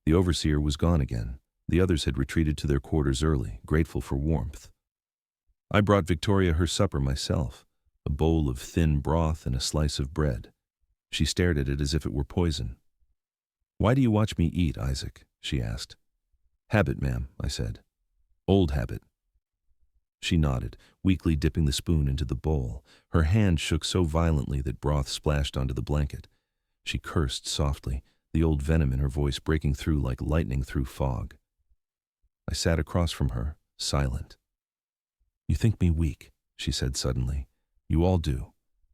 [SPEAKER 1] The overseer was gone again. The others had retreated to their quarters early, grateful for warmth. I brought Victoria her supper myself, a bowl of thin broth and a slice of bread. She stared at it as if it were poison. "Why do you watch me eat, Isaac?" she asked. "Habit, ma'am," I said. "Old habit." She nodded, weakly dipping the spoon into the bowl. Her hand shook so violently that broth splashed onto the blanket. She cursed softly, the old venom in her voice breaking through like lightning through fog. I sat across from her, silent. "You think me weak," she said suddenly. "You all do.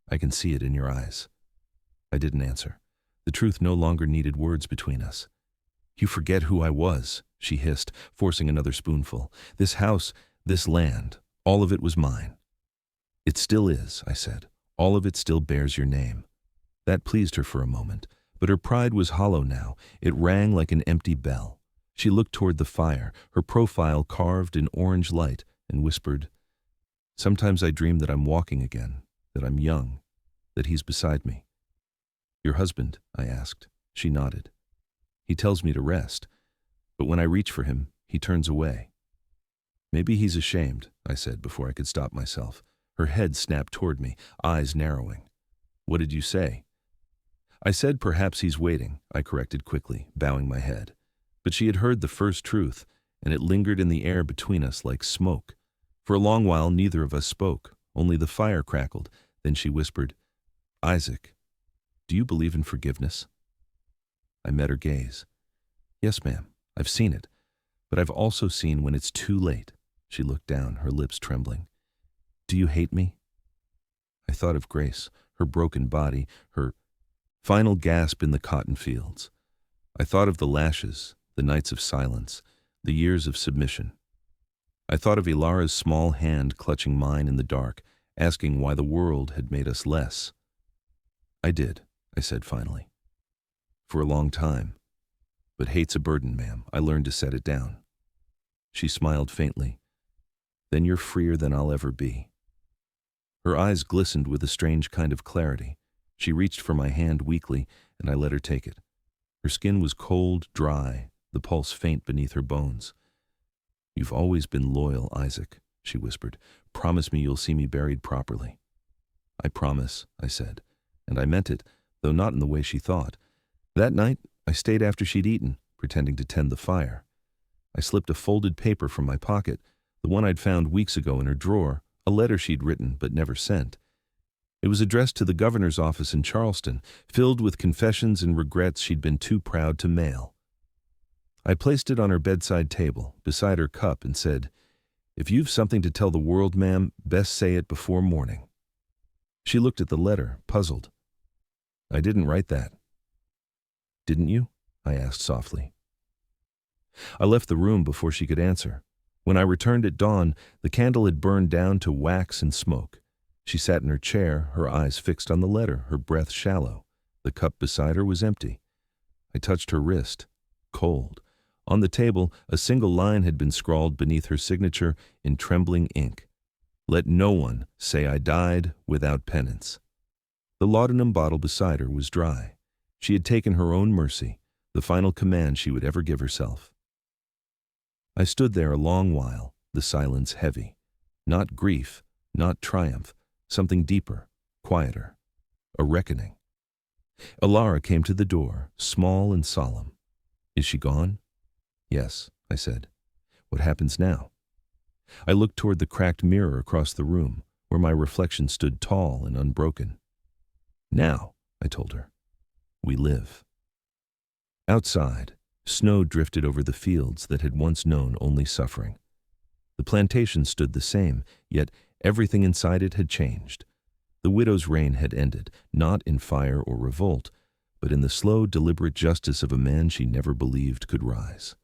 [SPEAKER 1] I can see it in your eyes." I didn't answer. The truth no longer needed words between us. "You forget who I was," she hissed, forcing another spoonful. "This house, this land, all of it was mine." "It still is," I said. "All of it still bears your name." That pleased her for a moment, but her pride was hollow now. It rang like an empty bell. She looked toward the fire, her profile carved in orange light, and whispered, "Sometimes I dream that I'm walking again, that I'm young, that he's beside me." "Your husband?" I asked. She nodded. "He tells me to rest, but when I reach for him, he turns away." "Maybe he's ashamed," I said before I could stop myself. Her head snapped toward me, eyes narrowing. "What did you say?" "I said perhaps he's waiting," I corrected quickly, bowing my head. But she had heard the first truth, and it lingered in the air between us like smoke. For a long while, neither of us spoke, only the fire crackled. Then she whispered, "Isaac, do you believe in forgiveness?" I met her gaze. "Yes, ma'am, I've seen it, but I've also seen when it's too late." She looked down, her lips trembling. Do you hate me? I thought of Grace, her broken body, her final gasp in the cotton fields. I thought of the lashes, the nights of silence, the years of submission. I thought of Ilara's small hand clutching mine in the dark, asking why the world had made us less. I did, I said finally. For a long time. But hate's a burden, ma'am. I learned to set it down. She smiled faintly. Then you're freer than I'll ever be. Her eyes glistened with a strange kind of clarity. She reached for my hand weakly, and I let her take it. Her skin was cold, dry, the pulse faint beneath her bones. You've always been loyal, Isaac, she whispered. Promise me you'll see me buried properly. I promise, I said, and I meant it, though not in the way she thought. That night, I stayed after she'd eaten, pretending to tend the fire. I slipped a folded paper from my pocket, the one I'd found weeks ago in her drawer, a letter she'd written but never sent. It was addressed to the governor's office in Charleston, filled with confessions and regrets she'd been too proud to mail. I placed it on her bedside table, beside her cup, and said, If you've something to tell the world, ma'am, best say it before morning. She looked at the letter, puzzled. I didn't write that. Didn't you? I asked softly. I left the room before she could answer. When I returned at dawn, the candle had burned down to wax and smoke. She sat in her chair, her eyes fixed on the letter, her breath shallow. The cup beside her was empty. I touched her wrist, cold. On the table, a single line had been scrawled beneath her signature in trembling ink. Let no one say I died without penance. The laudanum bottle beside her was dry. She had taken her own mercy, the final command she would ever give herself. I stood there a long while, the silence heavy. Not grief, not triumph, something deeper, quieter, a reckoning. Ilara came to the door, small and solemn. Is she gone? Yes, I said. What happens now? I looked toward the cracked mirror across the room, where my reflection stood tall and unbroken. Now, I told her, we live. Outside, snow drifted over the fields that had once known only suffering. The plantation stood the same, yet everything inside it had changed. The widow's reign had ended, not in fire or revolt, but in the slow, deliberate justice of a man she never believed could rise.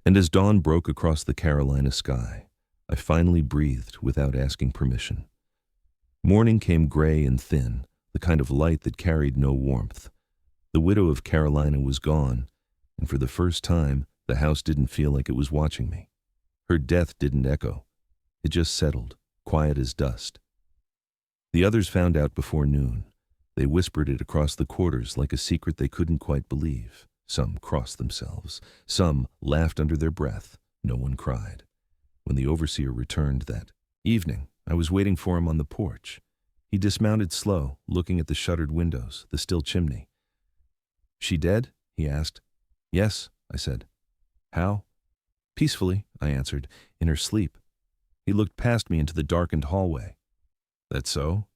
[SPEAKER 1] And as dawn broke across the Carolina sky, I finally breathed without asking permission. Morning came gray and thin, the kind of light that carried no warmth. The widow of Carolina was gone, and for the first time, the house didn't feel like it was watching me. Her death didn't echo. It just settled, quiet as dust. The others found out before noon. They whispered it across the quarters like a secret they couldn't quite believe. Some crossed themselves. Some laughed under their breath. No one cried. When the overseer returned that evening, I was waiting for him on the porch. He dismounted slow, looking at the shuttered windows, the still chimney. She dead? He asked. Yes, I said. How? Peacefully, I answered, in her sleep. He looked past me into the darkened hallway. That so?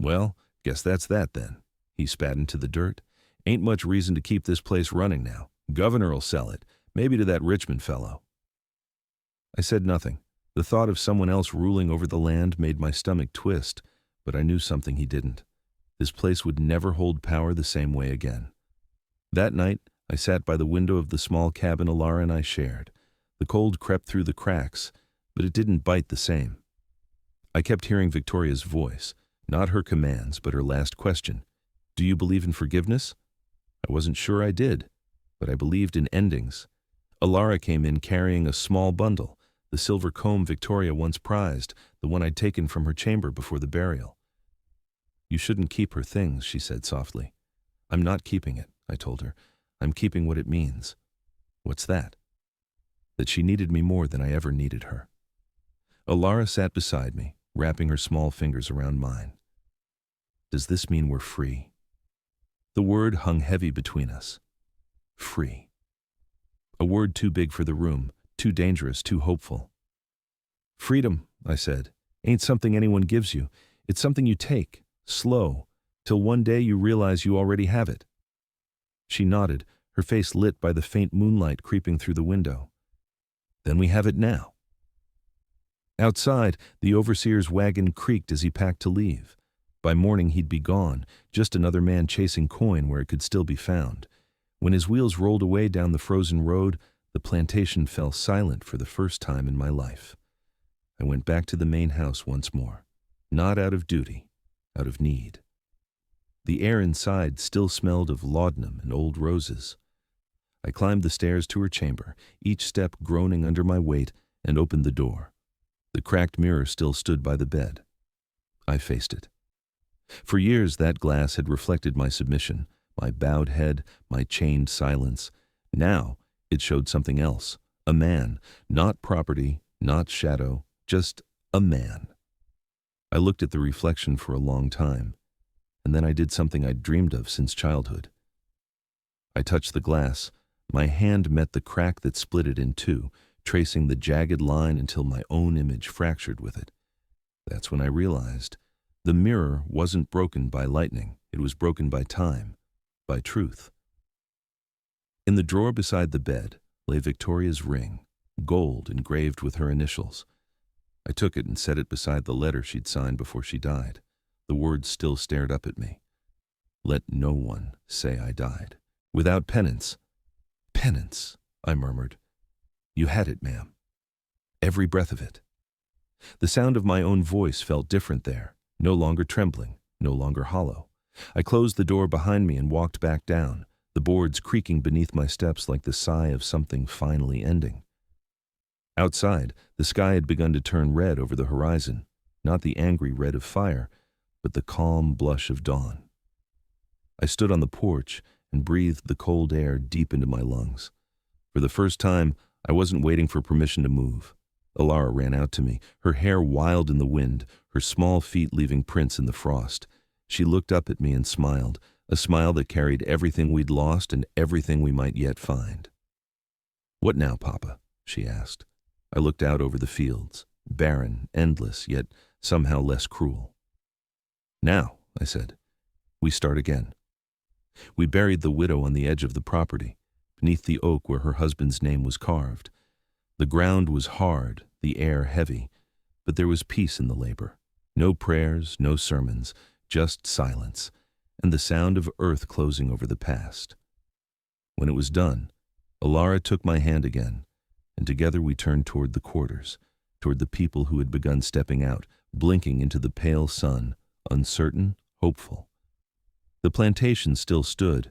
[SPEAKER 1] Well, guess that's that then. He spat into the dirt. Ain't much reason to keep this place running now. Governor'll sell it, maybe to that Richmond fellow. I said nothing. The thought of someone else ruling over the land made my stomach twist, but I knew something he didn't. This place would never hold power the same way again. That night, I sat by the window of the small cabin Ilara and I shared. The cold crept through the cracks, but it didn't bite the same. I kept hearing Victoria's voice, not her commands, but her last question. Do you believe in forgiveness? I wasn't sure I did, but I believed in endings. Ilara came in carrying a small bundle, the silver comb Victoria once prized, the one I'd taken from her chamber before the burial. You shouldn't keep her things, she said softly. I'm not keeping it, I told her. I'm keeping what it means. What's that? That she needed me more than I ever needed her. Ilara sat beside me, wrapping her small fingers around mine. Does this mean we're free? The word hung heavy between us. Free. A word too big for the room, too dangerous, too hopeful. Freedom, I said, ain't something anyone gives you. It's something you take, slow, till one day you realize you already have it. She nodded, her face lit by the faint moonlight creeping through the window. Then we have it now. Outside, the overseer's wagon creaked as he packed to leave. By morning he'd be gone, just another man chasing coin where it could still be found. When his wheels rolled away down the frozen road, the plantation fell silent for the first time in my life. I went back to the main house once more, not out of duty, out of need. The air inside still smelled of laudanum and old roses. I climbed the stairs to her chamber, each step groaning under my weight, and opened the door. The cracked mirror still stood by the bed. I faced it. For years that glass had reflected my submission, my bowed head, my chained silence. Now it showed something else, a man, not property, not shadow, just a man. I looked at the reflection for a long time, and then I did something I'd dreamed of since childhood. I touched the glass. My hand met the crack that split it in two, tracing the jagged line until my own image fractured with it. That's when I realized the mirror wasn't broken by lightning. It was broken by time, by truth. In the drawer beside the bed lay Victoria's ring, gold engraved with her initials. I took it and set it beside the letter she'd signed before she died. The words still stared up at me. Let no one say I died. Without penance. Penance, I murmured. You had it, ma'am. Every breath of it. The sound of my own voice felt different there, no longer trembling, no longer hollow. I closed the door behind me and walked back down, the boards creaking beneath my steps like the sigh of something finally ending. Outside, the sky had begun to turn red over the horizon, not the angry red of fire, but the calm blush of dawn. I stood on the porch and breathed the cold air deep into my lungs. For the first time, I wasn't waiting for permission to move. Alara ran out to me, her hair wild in the wind, her small feet leaving prints in the frost. She looked up at me and smiled, a smile that carried everything we'd lost and everything we might yet find. What now, Papa? She asked. I looked out over the fields, barren, endless, yet somehow less cruel. Now, I said, we start again. We buried the widow on the edge of the property, beneath the oak where her husband's name was carved. The ground was hard, the air heavy, but there was peace in the labor. No prayers, no sermons, just silence, and the sound of earth closing over the past. When it was done, Alara took my hand again, and together we turned toward the quarters, toward the people who had begun stepping out, blinking into the pale sun, uncertain, hopeful. The plantation still stood,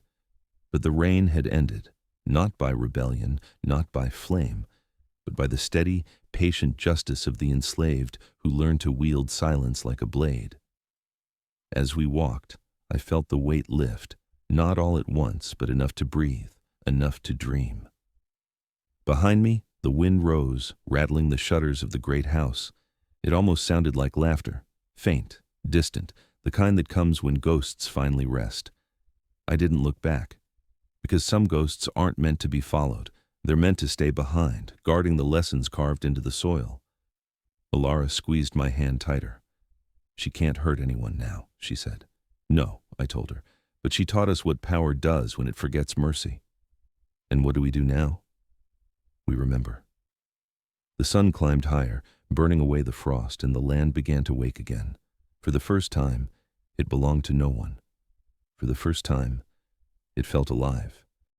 [SPEAKER 1] but the rain had ended, not by rebellion, not by flame, but by the steady, patient justice of the enslaved who learned to wield silence like a blade. As we walked, I felt the weight lift, not all at once, but enough to breathe, enough to dream. Behind me, the wind rose, rattling the shutters of the great house. It almost sounded like laughter, faint, distant, the kind that comes when ghosts finally rest. I didn't look back, because some ghosts aren't meant to be followed. They're meant to stay behind, guarding the lessons carved into the soil. Alara squeezed my hand tighter. She can't hurt anyone now, she said. No, I told her, but she taught us what power does when it forgets mercy. And what do we do now? We remember. The sun climbed higher, burning away the frost, and the land began to wake again. For the first time, it belonged to no one. For the first time, it felt alive.